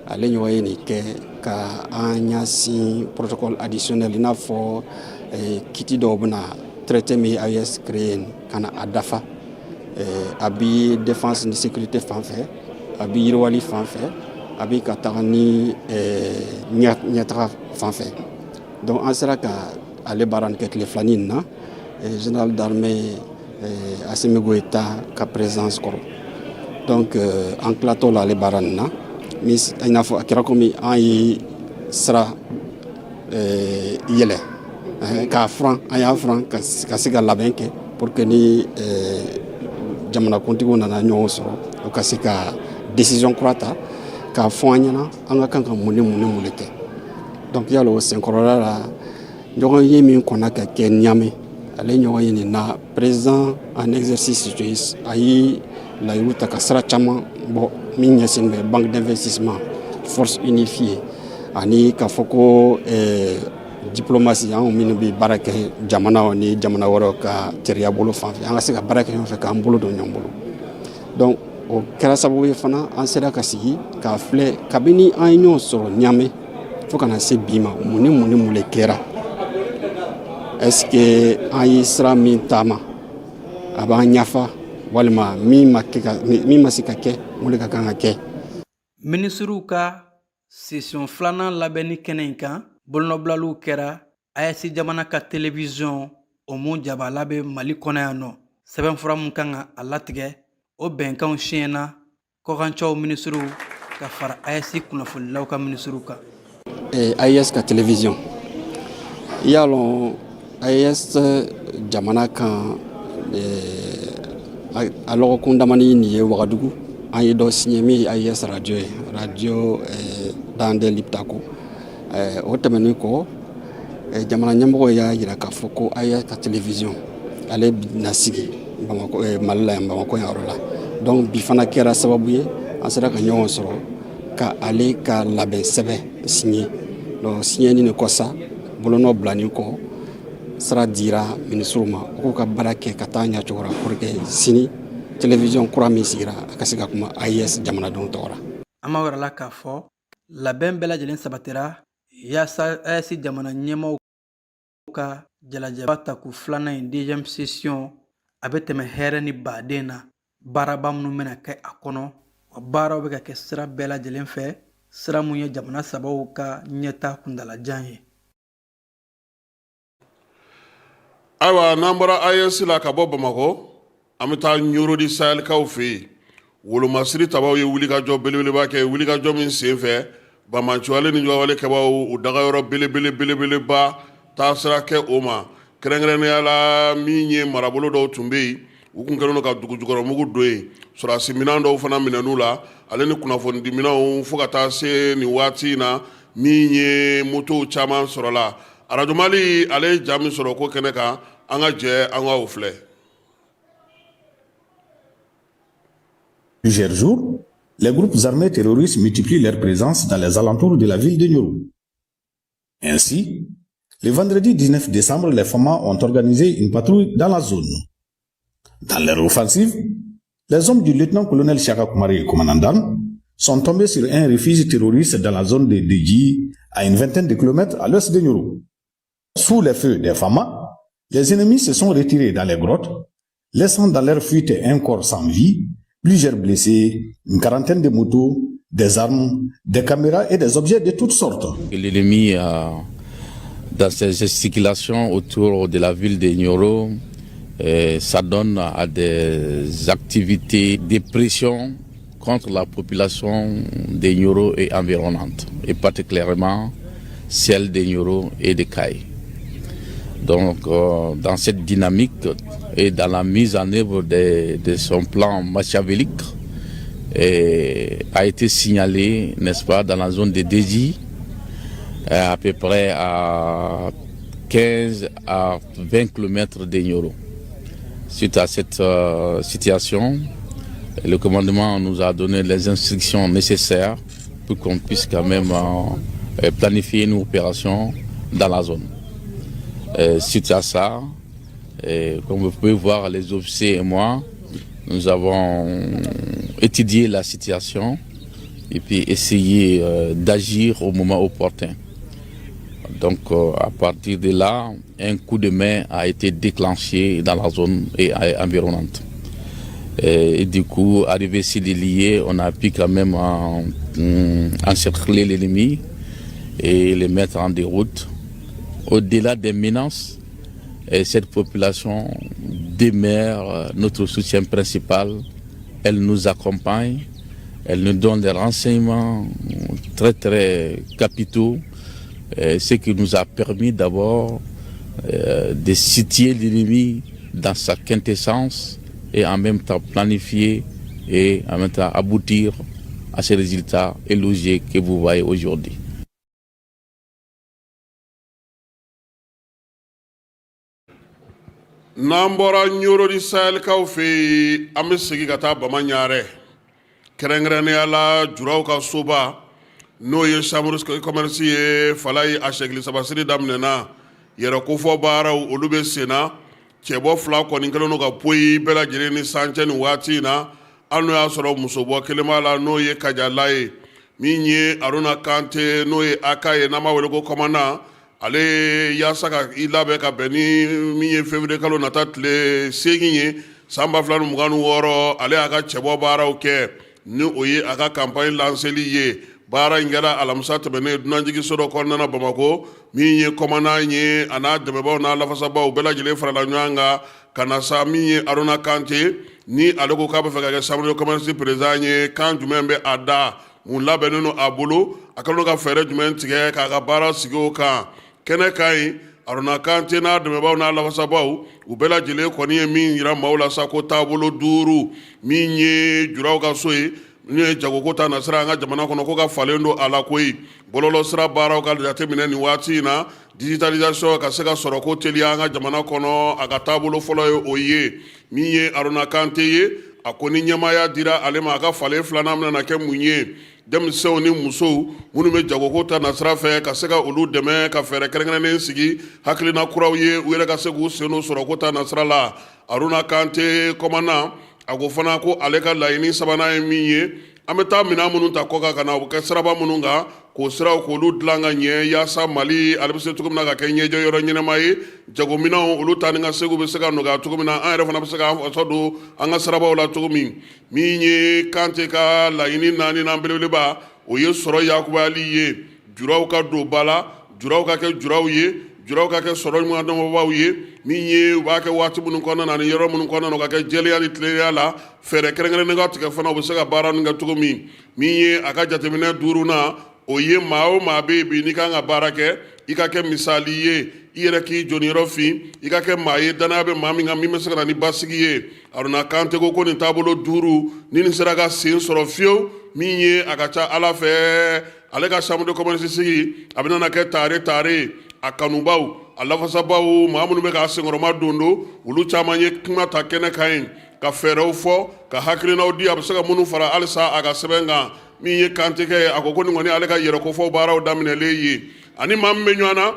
ale ɲɔgɔn ye nin kɛ ka an ɲɛsin protocole additionnel i n'a fɔ kiti dɔw bɛna traité min AES créé ka na a dafa a bi défense ni sécurité fan fɛ a bi yiriwali fan fɛ a bi ka taga ni ɲɛtaga fan fɛ donc an sera ka ale baara nin kɛ tile filanin nin na général d'armée Asimi Goïta ka présence kɔrɔ donc an tilatɔ la ale baara nin na i n'a fɔ a kɛra komi an ye sira yɛlɛ k'a furan an y'a furan ka se ka labɛn kɛ pour que ni jamanakuntigiw nana ɲɔgɔn sɔrɔ u ka se ka décision kura ta k'a fɔ an ɲɛna an ka kan ka mun de kɛ donc yala o senkɔrɔla la ɲɔgɔn ye min kɔnna ka kɛ Niamey ale ɲɔgɔn ye nin na président en exercice a ye layiru ta ka sira caman bɔ min ɲɛsin bɛ banque d'investissement force unifiée ani k'a fɔ ko diplomatie an minnu bɛ baara kɛ jamana ni jamana wɛrɛw ka teriya bolo fan fɛ an ka se ka baara kɛ ɲɔgɔn fɛ k'an bolo don ɲɔgɔn bolo donc o kɛra sababu ye fana an sera ka sigi k'a filɛ kabini an ye ɲɔgɔn sɔrɔ Niamey fo kana se bi ma mun ni mun de kɛra est-ce que an ye sira min taama a b'an ɲafa walima min ma se ka kɛ mun de ka kan ka kɛ. Ministriw ka session filanan labɛnni kɛnɛ in kan bolonɔbilaliw kɛra AES jamana ka télévision o mun jabala bɛ Mali kɔnɔ yan nɔ sɛbɛnfura mun kan ka a latigɛ o bɛnkanw siɲɛna kɔkancɛw ministriw ka fara AES kunnafonilaw ka ministriw kan. AES ka télévision y'a lɔn AES jamana kan a lɔgɔkun damani nin ye Wagadugu an ye dɔ signé min ye AES radio ye radio Dande Liptako o tɛmɛnen kɔ jamana ɲɛmɔgɔ y'a jira k'a fɔ ko AES ka télévision ale bɛna sigi Mali la yan Bamakɔ yan yɔrɔ la donc bi fana kɛra sababu ye an sera ka ɲɔgɔn sɔrɔ ka ale ka labɛn sɛbɛn signé donc signé ni kɔ sa bolonɔ bilani kɔ sira dira ministre ma ko ka baara kɛ ka taa ɲɛ cogo la pour que sini télévision kura min sigira a ka se ka kuma AES jamanadenw tɔgɔ la. An ma wɛrɛ la k'a fɔ labɛn bɛɛ lajɛlen sabatira yaasa AES jamana ɲɛmaaw ka jalajɛba ta ko filanan in deuxième session a bɛ tɛmɛ hɛrɛ ni baden na baaraba minnu bɛna kɛ a kɔnɔ wa baaraw bɛ ka kɛ sira bɛɛ lajɛlen fɛ sira mun ye jamana sabaw ka ɲɛta kuntalajan ye. Ayiwa n'an bɔra AES la ka bɔ Bamakɔ an bɛ taa Ɲorodi Sahɛlikaw fɛ yen wolomasiri tabaw ye wulikajɔ belebeleba kɛ wulikajɔ min sen fɛ Bamanciwale ni Ɲɔgɔnwale kɛbaw u dagayɔrɔ belebeleba taa sira kɛ o ma kɛrɛnkɛrɛnnenya la min ye marabolo dɔw tun bɛ yen u tun kɛlen don ka dugujukɔrɔmugu don yen sɔrɔdasi minɛn dɔw fana minɛn'u la ale ni kunnafonidi minɛnw fo ka taa se nin waati in na min ye motow caman sɔrɔla Radio Mali ale ye ja min sɔrɔ ko kɛnɛ kan an ka jɛ an ka o filɛ. Plusieurs jours, les groupes armés terroristes multiplient leur présence dans les alentours de la ville de Nioro. Ainsi, le vendredi 19 décembre, les FAMA ont organisé une patrouille dans la zone. Dans leur offensive, les hommes du lieutenant-colonel Chaka Kumari Komanandan sont tombés sur un refuge terroriste dans la zone de Deji, à une vingtaine de kilomètres à l'ouest de Nioro. Sous les feux des FAMA, les ennemis se sont retirés dans les grottes, laissant dans leur fuite un corps sans vie, plusieurs blessés, une quarantaine de motos, des armes, des caméras et des objets de toutes sortes. L'ennemi, dans ses gesticulations autour de la ville de Nioro, ça donne à des activités de pression contre la population de Nioro et environnante, et particulièrement celle de Nioro et de Kaye. Donc, dans cette dynamique et dans la mise en œuvre de son plan machiavélique, a été signalé, n'est-ce pas, dans la zone de Deji, à peu près à 15 à 20 km de Nioro. Suite à cette situation, le commandement nous a donné les instructions nécessaires pour qu'on puisse quand même planifier une opération dans la zone. Suite à ça, comme vous pouvez voir, les officiers et moi, nous avons étudié la situation et puis essayé d'agir au moment opportun. Donc à partir de là, un coup de main a été déclenché dans la zone environnante. Et du coup, arrivé sur les liés, on a pu quand même encercler l'ennemi et les mettre en déroute. Au-delà des menaces, cette population demeure notre soutien principal. Elle nous accompagne, elle nous donne des renseignements très très capitaux, ce qui nous a permis d'abord de situer l'ennemi dans sa quintessence et en même temps planifier et en même temps aboutir à ces résultats élogieux que vous voyez aujourd'hui. N'an bɔra Ɲorodi Sahɛlikaw fɛ yen an bɛ segin ka taa Bamaɲarɛ kɛrɛnkɛrɛnnenya la juraw ka soba n'o ye chambre commerce ye fala ye a sɛgili sabasiri daminɛna yɛrɛ kofɔ baaraw olu bɛ sen na cɛbɔ fila kɔni kɛlen don ka poyi bɛɛ lajɛlen ni sancɛ nin waati in na hali n'o y'a sɔrɔ musobɔ kelen b'a la n'o ye kajala ye min ye aruna kante n'o ye aka ye n'an b'a wele ko kɔmanda ale yaasa ka i labɛn ka bɛn ni min ye février kalo nata tile 8 ye san 2026 ale y'a ka cɛbɔ baaraw kɛ ni o ye a ka campagne lanceli ye baara in kɛra alamisa tɛmɛnen dunanjigiso dɔ kɔnɔna na Bamako min ye kɔmanda ye a n'a dɛmɛbaaw n'a lafasabaw bɛɛ lajɛlen farala ɲɔgɔn kan ka na sa min ye Aruna Kante ni ale ko k'a bɛ fɛ ka kɛ chambre de commerce président ye kan jumɛn bɛ a da mun labɛnnen don a bolo a kɛlen don ka fɛɛrɛ jumɛn tigɛ k'a ka baara sigi o kan kɛnɛ ka ɲi Aruna Kante n'a dɛmɛbaaw n'a lafasabaw u bɛɛ lajɛlen kɔni ye min yira maaw la sa ko taabolo 5 min ye juraw ka so ye ni ye jagoko ta nasira an ka jamana kɔnɔ ko ka falen don a la koyi bɔlɔlɔ sira baaraw ka jateminɛ nin waati in na digitalisation ka se ka sɔrɔ ko teliya an ka jamana kɔnɔ a ka taabolo fɔlɔ ye o ye min ye Aruna Kante ye a ko ni ɲɛmaya dira ale ma a ka falen filanan bɛna kɛ mun ye denmisɛnw ni musow minnu bɛ jagoko ta nasira fɛ ka se ka olu dɛmɛ ka fɛɛrɛ kɛrɛnkɛrɛnnen sigi hakilina kuraw ye u yɛrɛ ka se k'u sen don sɔrɔ ko ta nasira la Aruna Kante kɔmanda a ko fana ko ale ka laɲini sabanan ye min ye an bɛ taa minɛn minnu ta kɔkan ka na o kɛ siraba minnu kan k'o siraw k'olu dilan ka ɲɛ yaasa Mali ale bɛ se cogo min na ka kɛ ɲɛjɔ yɔrɔ ɲɛnama ye jagominɛnw olu ta ni ka segu bɛ se ka nɔgɔya cogo min na an yɛrɛ fana bɛ se ka faso don an ka sirabaw la cogo min ye Kante ka laɲini 4 nan belebeleba o ye sɔrɔ yakubali ye juraw ka don ba la juraw ka kɛ juraw ye juraw ka kɛ sɔrɔ ɲuman dɔnbagaw ye min ye u b'a kɛ waati minnu kɔnɔna na ni yɔrɔ minnu kɔnɔna na u ka kɛ jɛlenya ni tilenya la fɛɛrɛ kɛrɛnkɛrɛnnen ka tigɛ fana u bɛ se ka baara nin kɛ cogo min ye a ka jateminɛ 5 na o ye maa o maa bɛ yen bi n'i kan ka baara kɛ i ka kɛ misali ye i yɛrɛ k'i jɔniyɔrɔ fin i ka kɛ maa ye danaya bɛ maa min kan min bɛ se ka na ni basigi ye Aruna Kante ko nin taabolo 5 ni nin sera ka sen sɔrɔ fiyewu min ye a ka ca Ala fɛ ale ka chambre de commerce sigi a bɛna kɛ tare a kanubaw a lafasabaw maa minnu bɛ k'a senkɔrɔma don olu caman ye kuma ta kɛnɛ kan yen ka fɛɛrɛw fɔ ka hakilinaw di a bɛ se ka minnu fara halisa a ka sɛbɛn kan min ye Kante kɛ a ko nin kɔni ale ka yɛrɛkofɔ baaraw daminɛlen ye ani maa min bɛ ɲɔgɔn na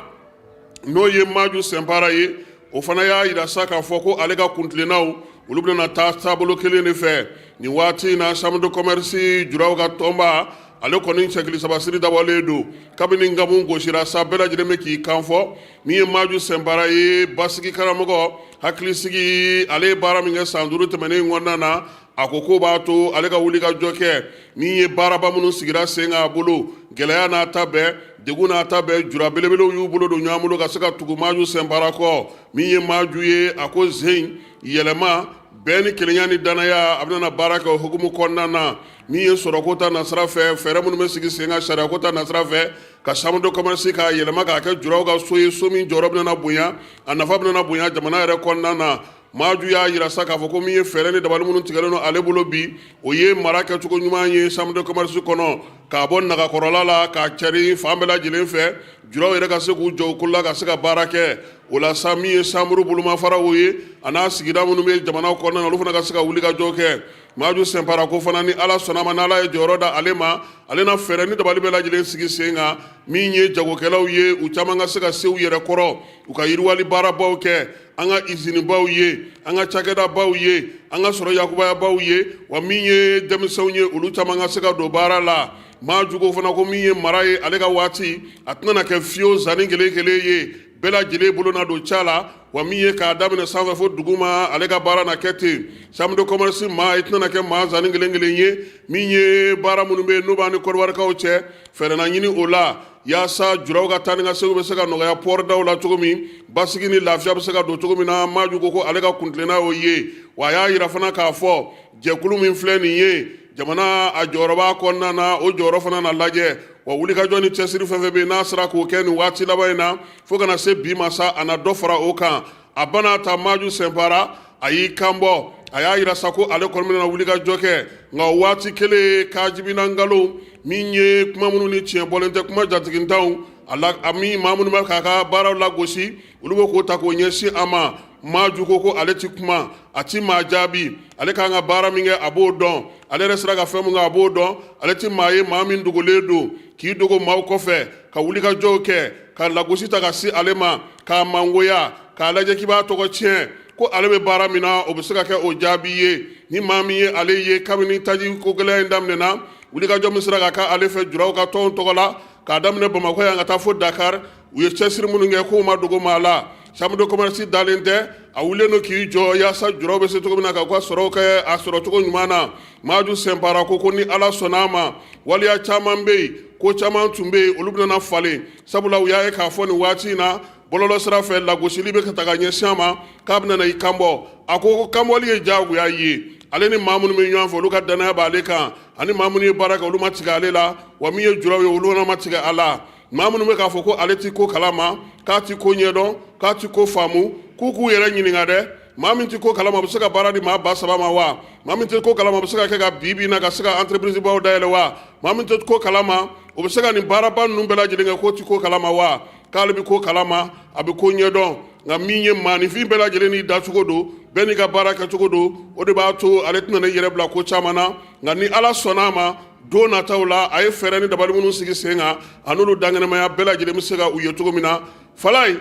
n'o ye Maju Sɛnpara ye o fana y'a yira sa k'a fɔ ko ale ka kuntilennaw olu bɛna taa taabolo kelen de fɛ nin waati in na chambre de commerce juraw ka tɔnba ale kɔni cɛkili sabasiri dabɔlen don kabini Ngabu gosira sa bɛɛ lajɛlen bɛ k'i kan fɔ min ye Maju Sɛnpara ye basigi karamɔgɔ hakilisigi ale ye baara min kɛ san 5 tɛmɛnen kɔnɔna na a ko b'a to ale ka wuli ka jɔ kɛ min ye baaraba minnu sigira sen kan a bolo gɛlɛya n'a ta bɛɛ degun n'a ta bɛɛ jura belebelew y'u bolo don ɲɔgɔn bolo ka se ka tugu Maju Sɛnpara kɔ min ye Maju ye a ko zen yɛlɛma bɛɛ ni kelenya ni danaya a bɛna baara kɛ o hukumu kɔnɔna na min ye sɔrɔko ta nasira fɛ fɛɛrɛ minnu bɛ sigi sen kan sariyako ta nasira fɛ ka chambre de commerce k'a yɛlɛma k'a kɛ juraw ka so ye so min jɔyɔrɔ bɛna bonya a nafa bɛna bonya jamana yɛrɛ kɔnɔna na Maju y'a yira sa k'a fɔ ko min ye fɛɛrɛ ni dabali minnu tigɛlen don ale bolo bi o ye mara kɛcogo ɲuman ye chambre de commerce kɔnɔ k'a bɔ nagakɔrɔla la k'a cɛri fan bɛɛ lajɛlen fɛ juraw yɛrɛ ka se k'u jɔ u kolo la ka se ka baara kɛ o la sa min ye chambre bolomafaraw ye a n'a sigida minnu bɛ jamana kɔnɔna na olu fana ka se ka wuli ka jɔ kɛ Maju Sɛnpara ko fana ni Ala sɔnna ma n'Ala ye jɔyɔrɔ da ale ma ale na fɛɛrɛ ni dabali bɛɛ lajɛlen sigi sen kan min ye jagokɛlaw ye u caman ka se ka se u yɛrɛ kɔrɔ u ka yiriwali baarabaw kɛ an ka usine baw ye an ka cakɛda baw ye an ka sɔrɔ yakubaya baw ye wa min ye denmisɛnw ye olu caman ka se ka don baara la Maju ko fana ko min ye mara ye ale ka waati a tɛna kɛ fiyewu zanni kelen kelen ye bɛɛ lajɛlen bolo na don ca la wa min ye k'a daminɛ sanfɛ fo dugu ma ale ka baara na kɛ ten chambre de commerce maa i tɛna kɛ maa zanni kelen kelen ye min ye baara minnu bɛ yen n'o b'an ni kɔriwarikaw cɛ fɛɛrɛ na ɲini o la yaasa juraw ka taa ni ka segu bɛ se ka nɔgɔya port daw la cogo min basigi ni lafiya bɛ se ka don cogo min na Maju ko ale ka kuntilenna y'o ye wa a y'a yira fana k'a fɔ jɛkulu min filɛ nin ye jamana a jɔyɔrɔba kɔnɔna na o jɔyɔrɔ fana na lajɛ wa wulikajɔ ni cɛsiri fɛn fɛn bɛ yen n'a sera k'o kɛ nin waati laban in na fo kana se bi ma sa a na dɔ fara o kan a bana ta Maju Sɛnpara a y'i kanbɔ a y'a yira sa ko ale kɔni bɛna wulikajɔ kɛ nka o waati kelen k'a jibina nkalon min ye kuma minnu ni tiɲɛ bɔlen tɛ kuma jatigintanw a min maa minnu bɛ k'a ka baaraw lagosi olu bɛ k'o ta k'o ɲɛsin a ma Maju ko ale ti kuma a ti maa jaabi ale k'an ka baara min kɛ a b'o dɔn ale yɛrɛ sera ka fɛn min kɛ a b'o dɔn ale ti maa ye maa min dogolen don k'i dogo maaw kɔfɛ ka wulikajɔw kɛ ka lagosi ta ka se ale ma k'a mangoya k'a lajɛ k'i b'a tɔgɔ tiɲɛ ko ale bɛ baara min na o bɛ se ka kɛ o jaabi ye ni maa min ye ale ye kabini taji ko gɛlɛya in daminɛna wulikajɔ min sera ka kɛ ale fɛ juraw ka tɔn tɔgɔ la k'a daminɛ Bamakɔ yan ka taa fo Dakar u ye cɛsiri minnu kɛ k'o ma dogo maa la chambre de commerce dalen tɛ a wulilen don k'i jɔ yaasa juraw bɛ se cogo min na k'u ka sɔrɔw kɛ a sɔrɔ cogo ɲuman na Maju Sɛnpara ko ni Ala sɔnna a ma waliya caman bɛ yen ko caman tun bɛ yen olu bɛna falen sabula u y'a ye k'a fɔ nin waati in na bɔlɔlɔ sira fɛ lagosili bɛ ka ta ka ɲɛsin a ma k'a bɛna i kanbɔ a ko kanbɔli ye diyagoya ye ale ni maa minnu bɛ ɲɔgɔn fɛ olu ka danaya b'ale kan ani maa minnu ye baara kɛ olu ma tigɛ ale la wa min ye juraw ye olu fana ma tigɛ a la maa minnu bɛ k'a fɔ ko ale ti ko kalama k'a ti ko ɲɛdɔn k'a ti ko faamu k'u k'u yɛrɛ ɲininka dɛ maa min ti ko kalama o bɛ se ka baara di maa 3,000 ma wa maa min ti ko kalama o bɛ se ka kɛ ka bi na ka se ka entreprise baw dayɛlɛ wa maa min ti ko kalama o bɛ se ka nin baaraba ninnu bɛɛ lajɛlen kɛ k'o ti ko kalama wa k'ale bɛ ko kalama a bɛ ko ɲɛdɔn nka min ye maanifin bɛɛ lajɛlen n'i dacogo don bɛɛ n'i ka baara kɛcogo don o de b'a to ale tɛna ne yɛrɛ bila ko caman na nka ni Ala sɔnna a ma don nataw la a ye fɛɛrɛ ni dabali minnu sigi sen kan a n'olu dankɛnɛmaya bɛɛ lajɛlen bɛ se ka u ye cogo min na Falaye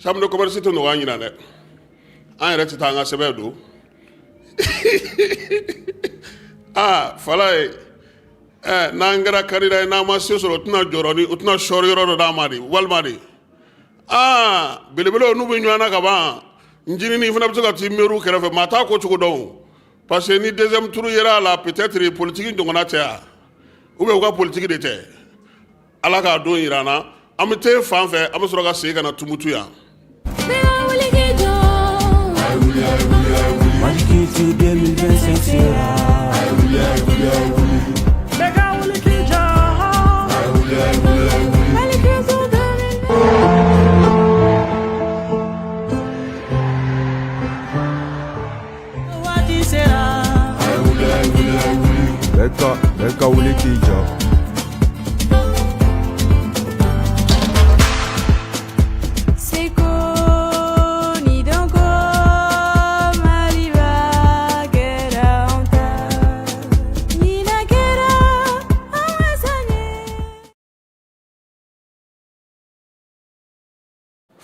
chambre de commerce tɛ nɔgɔya ɲina dɛ an yɛrɛ tɛ taa an ka sɛbɛn don Falaye n'an kɛra karira ye n'an ma se sɔrɔ o tɛna sɔɔri yɔrɔ dɔ d'an ma de walima de belebelew n'u bɛ ɲɔgɔn na ka ban njinini fana bɛ se ka t'i miiriw kɛrɛfɛ maa t'a ko cogo dɔn parce que ni deuxième tour yera a la peut-être politique ɲɔgɔnna tɛ yan ou bien u ka politique de tɛ Ala k'a don yira an na an bɛ taa fan fɛ an bɛ sɔrɔ ka segin ka na Tumutu yan. Bɛka wuli k'i jɔ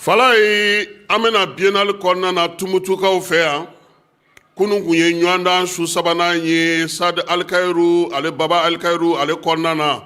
Falaye an bɛna biennale kɔnɔna na Tumutukaw fɛ yan kunun kun ye ɲɔgɔndan su sabanan ye Sadi Alikayiru ale Baba Alikayiru ale kɔnɔna na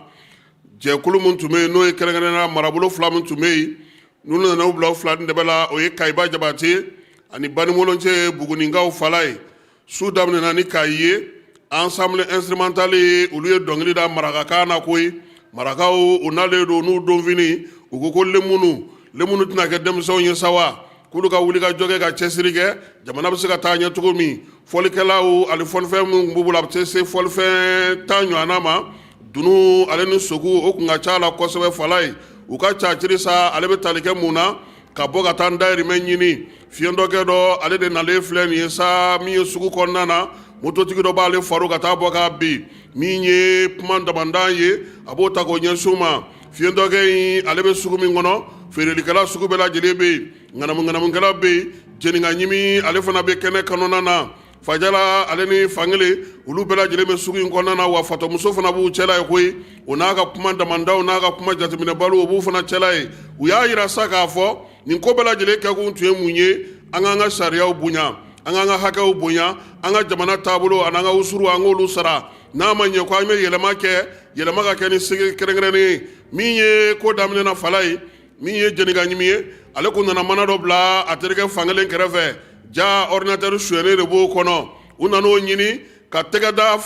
jɛkulu min tun bɛ yen n'o ye kɛrɛnkɛrɛnnenya marabolo 2 min tun bɛ yen n'u nana u bila u 2 de bɛ la o ye Kayiba Jabate ani Banimolonce Bugunikaw Falaye su daminɛna ni Kayi ye ensemble instrumental ye olu ye dɔnkili da marakakan na koyi marakaw u nalen don n'u donfini u ko ko lemunu tɛna kɛ denmisɛnw ye sa wa k'olu ka wuli ka jɔ kɛ ka cɛsiri kɛ jamana bɛ se ka taa ɲɛ cogo min fɔlikɛlaw ale fɔlifɛn minnu b'u bolo a bɛ se fɔlifɛn 10 ɲɔgɔnna ma dunu ale ni sogo o kun ka ca la kosɛbɛ Falaye u ka caciri sa ale bɛ tali kɛ mun na ka bɔ ka taa n dayirimɛ ɲini fiɲɛdɔkɛ dɔ ale de nalen filɛ nin ye sa min ye sugu kɔnɔna na mototigi dɔ b'ale faro ka taa bɔ k'a bin min ye kuma damandan ye a b'o ta k'o ɲɛsin u ma fiɲɛdɔkɛ in ale bɛ sugu min kɔnɔ feerelikɛla sugu bɛɛ lajɛlen bɛ yen ŋanamu-ŋanamukɛla bɛ yen jɛninga ɲimi ale fana bɛ kɛnɛ kɔnɔna na Fajala ale ni Fangele olu bɛɛ lajɛlen bɛ sugu in kɔnɔna na wa fatɔmuso fana b'u cɛla ye koyi o n'a ka kuma damandaw n'a ka kuma jateminɛbaliw o b'u fana cɛla ye u y'a yira sa k'a fɔ nin ko bɛɛ lajɛlen kɛkun tun ye mun ye an k'an ka sariyaw bonya an k'an ka hakɛw bonya an ka jamana taabolo an'an ka usuru an k'olu sara n'a ma ɲɛ ko an bɛ yɛlɛma ka kɛ ni sigi kɛrɛnkɛrɛnnen ye min ye ko daminɛna Falaye min ye jɛninga ɲimi ye ale kun nana mana dɔ bila a terikɛ Fangelen kɛrɛfɛ ja ordinateur suyɛnen de b'o kɔnɔ u nan'o ɲini ka tɛgɛ da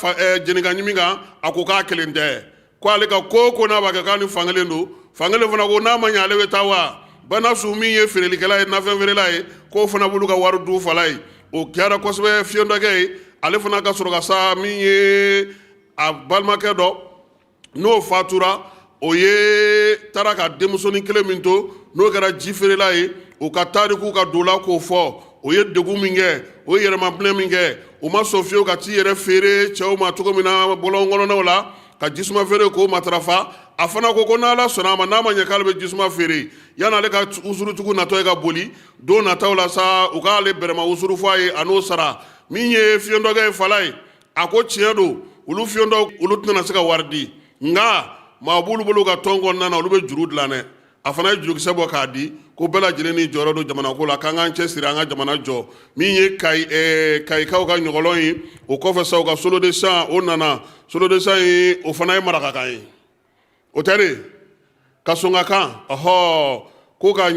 jɛninga ɲimi kan a ko k'a kelen tɛ ko ale ka ko n'a b'a kɛ k'a ni Fangelen don Fangelen fana ko n'a ma ɲɛ ale bɛ taa wa Banasu min ye feerelikɛla ye nafɛn feerela ye k'o fana b'olu ka wari du Falaye o kɛra kosɛbɛ fiɲɛdɔkɛ ye ale fana ka sɔrɔ ka sa min ye a balimakɛ dɔ n'o fatura o ye taara ka denmusonin kelen min to n'o kɛra ji feerela ye o ka tariku ka don la k'o fɔ o ye degun min kɛ o ye yɛrɛmabilɛ min kɛ o ma sɔn fiyewu ka t'i yɛrɛ feere cɛw ma cogo min na bɔlɔn kɔnɔnaw la ka jisuma feere k'o matarafa a fana ko n'Ala sɔnna a ma n'a ma ɲɛ k'ale bɛ jisuma feere yan'ale ka usurutugu natɔ ye ka boli don nataw la sa u k'ale bɛrɛma usuru fɔ a ye a n'o sara min ye fiɲɛdɔkɛ ye Falaye a ko tiɲɛ don olu fiɲɛdɔ olu tɛna se ka wari di nka maa b'olu bolo ka tɔn kɔnɔna na olu bɛ juru dilan dɛ a fana ye jurukisɛ bɔ k'a di ko bɛɛ lajɛlen ni jɔyɔrɔ don jamanako la k'an k'an cɛsiri an ka jamana jɔ min ye kayikaw ka ɲɔgɔlɔn ye o kɔfɛ sa u ka solodesiyan o nana solodesiyan ye o fana ye marakakan ye o tɛ de ka sɔn ka kan ko ka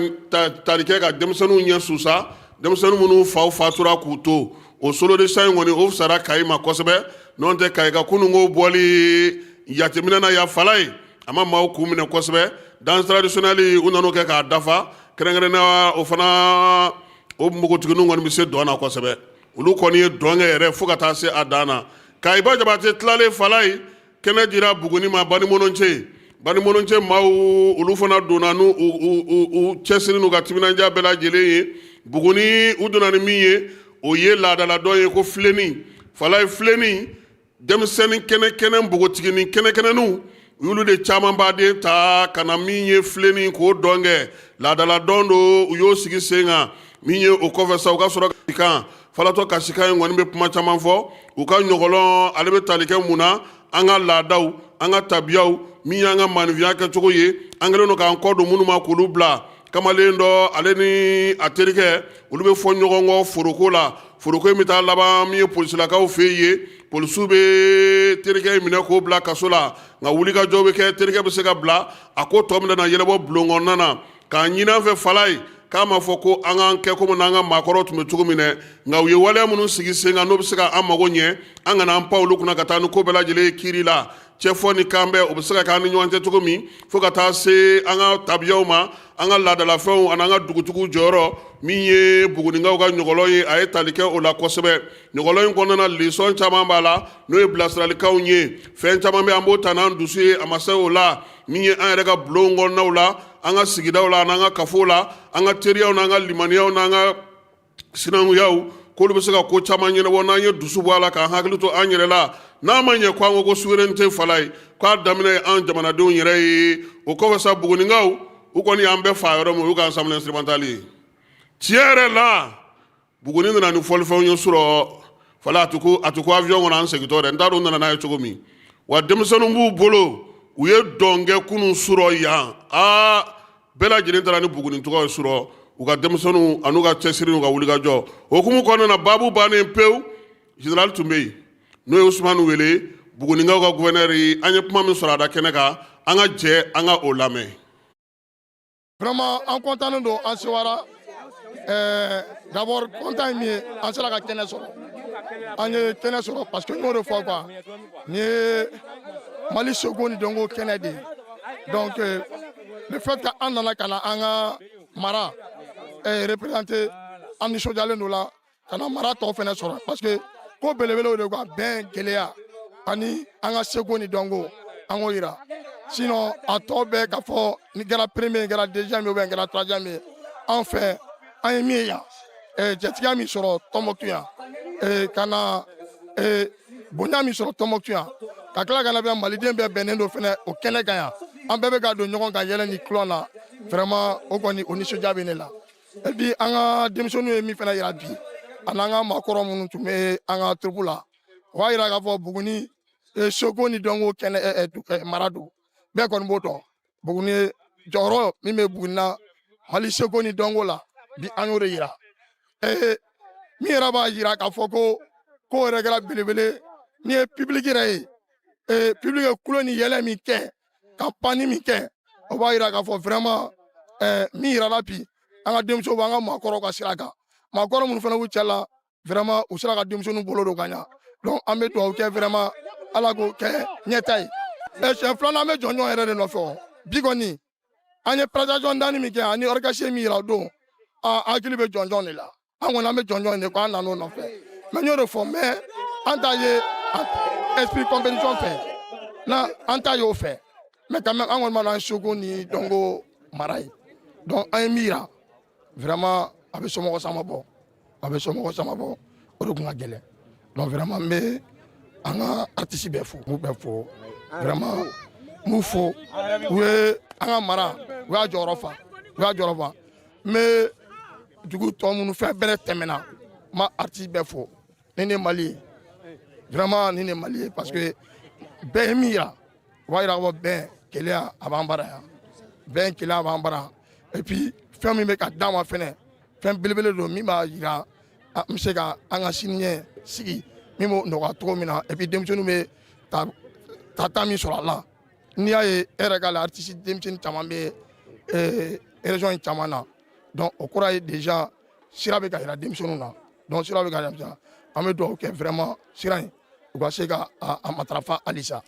tali kɛ ka denmisɛnninw ɲɛ susa denmisɛnnin minnu faw fatura k'u to o solodesiyan in kɔni o fisara kayi ma kosɛbɛ n'o tɛ kayika kununko bɔli yatimina na yafala ye a ma maaw k'u minɛ kosɛbɛ danse traditionnel u nan'o kɛ k'a dafa kɛrɛnkɛrɛnnenya o fana o npogotigininw kɔni bɛ se dɔn na kosɛbɛ olu kɔni ye dɔn kɛ yɛrɛ fo ka taa se a dan na Kayiba Jabate tilalen fala ye kɛnɛ dira Buguni ma Banimonocɛ maaw olu fana donna n'u cɛsiri n'u ka timinanja bɛɛ lajɛlen ye Buguni u donna ni min ye o ye laadaladɔn ye ko filenni fala ye filenni denmisɛnnin kɛnɛ npogotiginin kɛnɛkɛnɛninw u y'olu de caman baden ta ka na min ye filenni k'o dɔn kɛ laadaladɔn don u y'o sigi sen kan min ye o kɔfɛ sa u ka sɔrɔ ka kan falatɔ kasikan in kɔni bɛ kuma caman fɔ u ka ɲɔgɔlɔn ale bɛ tali kɛ mun na an ka laadaw an ka tabiyaw min y'an ka maanifinya kɛcogo ye an kɛlen don k'an kɔ don minnu ma k'olu bila kamalen dɔ ale ni a terikɛ olu bɛ fɔ ɲɔgɔn kɔ foroko la foroko in bɛ taa laban min ye polisilakaw fɛ yen polisiw bɛ terikɛ in minɛ k'o bila kaso la nka wulikajɔ bɛ kɛ terikɛ bɛ se ka bila a ko tɔ min na yɛlɛbɔ bulon kɔnɔna na k'a ɲini an fɛ fala ye k'a ma fɔ ko an k'an kɛ komi n'an ka maakɔrɔw tun bɛ cogo min dɛ nka u ye waleya minnu sigi sen kan n'o bɛ se ka an mago ɲɛ an kana an pan olu kunna ka taa ni ko bɛɛ lajɛlen ye kiiri la cɛ fɔ ni kan bɛɛ o bɛ se ka k'an ni ɲɔgɔn cɛ cogo min fo ka taa se an ka tabiyaw ma an ka laadalafɛnw ani an ka dugutigiw jɔyɔrɔ min ye bugunikaw ka ɲɔgɔlɔn ye a ye tali kɛ o la kosɛbɛ ɲɔgɔlɔn in kɔnɔna lesɔn caman b'a la n'o ye bilasiralikaw ye fɛn caman bɛ an b'o ta n'an dusu ye a ma se o la min ye an yɛrɛ ka bulon kɔnɔnaw la an ka sigidaw la n'an ka kafow la an ka teriyaw n'an ka limaniyaw n'an ka sinankuyaw k'olu bɛ se ka ko caman ɲɛnabɔ n'an ye dusu bɔ a la k'an hakili to an yɛrɛ la n'a ma ɲɛ ko an ko souveraineté fala ye k'a daminɛ ye an jamanadenw yɛrɛ ye o kɔfɛ sa bugunikaw u kɔni y'an bɛɛ fa yɔrɔ min o y'u ka ensemble instrumental ye tiɲɛ yɛrɛ la Buguni nana ni fɔlifɛnw ye sɔrɔ fala a tɛ ko avion kɔnɔ an segintɔ dɛ n t'a dɔn u nana n'a ye cogo min wa denmisɛnninw b'u bolo u ye dɔnkɛ kunun sɔrɔ yan bɛɛ lajɛlen taara ni Buguni tɔgɔ ye sɔrɔ u ka denmisɛnninw an'u ka cɛsiri n'u ka wulikajɔ okumu kɔnɔna na baabu bannen pewu général tun bɛ yen n'o ye Usumani wele Bugunikaw ka gouverneur ye an ye kuma min sɔrɔ a da kɛnɛ kan an ka jɛ an ka o lamɛn. Vraiment an content don an sewara d'abord content min ye an sera ka kɛnɛ sɔrɔ an ye kɛnɛ sɔrɔ parce que n y'o de fɔ quoi ni ye Mali seko ni dɔnko kɛnɛ de ye donc le fait que an nana ka na an ka mara représenter an nisɔndiyalen don la ka na mara tɔ fɛnɛ sɔrɔ parce que ko belebelew de quoi bɛn gɛlɛya ani an ka seko ni dɔnko an k'o yira sinon a tɔ bɛɛ k'a fɔ ni kɛra premier kɛra deuxième ou bien kɛra troisième ye an fɛ an ye min ye yan jatigiya min sɔrɔ Tɔnbɔkutu yan ka na bonya min sɔrɔ Tɔnbɔkutu yan ka tila ka na bɛn maliden bɛɛ bɛnnen don fɛnɛ o kɛnɛ kan yan an bɛɛ bɛ ka don ɲɔgɔn kan yɛlɛ ni kulɔn na vraiment o kɔni o nisɔndiya bɛ ne la et puis an ka denmisɛnninw ye min fɛnɛ yira bi ani an ka maakɔrɔ minnu tun bɛ an ka troupe la o b'a yira k'a fɔ Buguni seko ni dɔnko kɛnɛ mara don bɛɛ kɔni b'o dɔn Buguni jɔyɔrɔ min bɛ Buguni na Mali seko ni dɔnko la bi an y'o de yira min yɛrɛ b'a yira k'a fɔ ko yɛrɛ kɛra belebele ni ye public yɛrɛ ye public ye kulo ni yɛlɛ min kɛ campagne min kɛ o b'a yira k'a fɔ vraiment min yirala bi an ka denmusow b'an ka maakɔrɔw ka sira kan maakɔrɔ minnu fana b'u cɛ la vraiment u sera ka denmisɛnninw bolo don ka ɲa donc an bɛ dugawu kɛ vraiment ala k'o kɛ ɲɛta ye siɲɛ filanan an bɛ jɔn ɲɔgɔn yɛrɛ de nɔfɛ bi kɔni an ye prestation dani min kɛ ani orchestre min yira o don an hakili bɛ jɔn de la an kɔni an bɛ jɔn de ko an nan'o nɔfɛ mais n y'o de fɔ mais an t'a ye esprit compétition fɛ na an t'a ye o fɛ mais quand même an kɔni b'a dɔn an seko ni dɔnko mara ye donc an ye min yira vraiment a bɛ somɔgɔ sama bɔ o de tun ka gɛlɛn donc vraiment n bɛ an ka artiste bɛɛ fo m'u bɛɛ fo vraiment m'u fo u ye an ka mara u y'a jɔyɔrɔ fa mais dugu tɔ minnu fɛn bɛɛ tɛmɛna ma artiste bɛɛ fo ni ne Mali ye vraiment ni ne Mali ye parce que bɛɛ ye min yira o b'a yira ko bɛn kelenya a b'an bara yan bɛn kelenya a b'an bara et puis fɛn min bɛ ka d'an ma fɛnɛ fɛn belebele don min b'a yira an bɛ se ka an ka siniɲɛ sigi min b'o nɔgɔya cogo min na et puis denmisɛnninw bɛ ta min sɔrɔ a la n'i y'a ye e yɛrɛ k'a la artiste denmisɛnnin caman bɛ région in caman na donc o kɔrɔ ye déjà sira bɛ ka yira denmisɛnninw na donc sira bɛ ka yira an bɛ dugawu kɛ vraiment sira in u ka se ka a matarafa halisa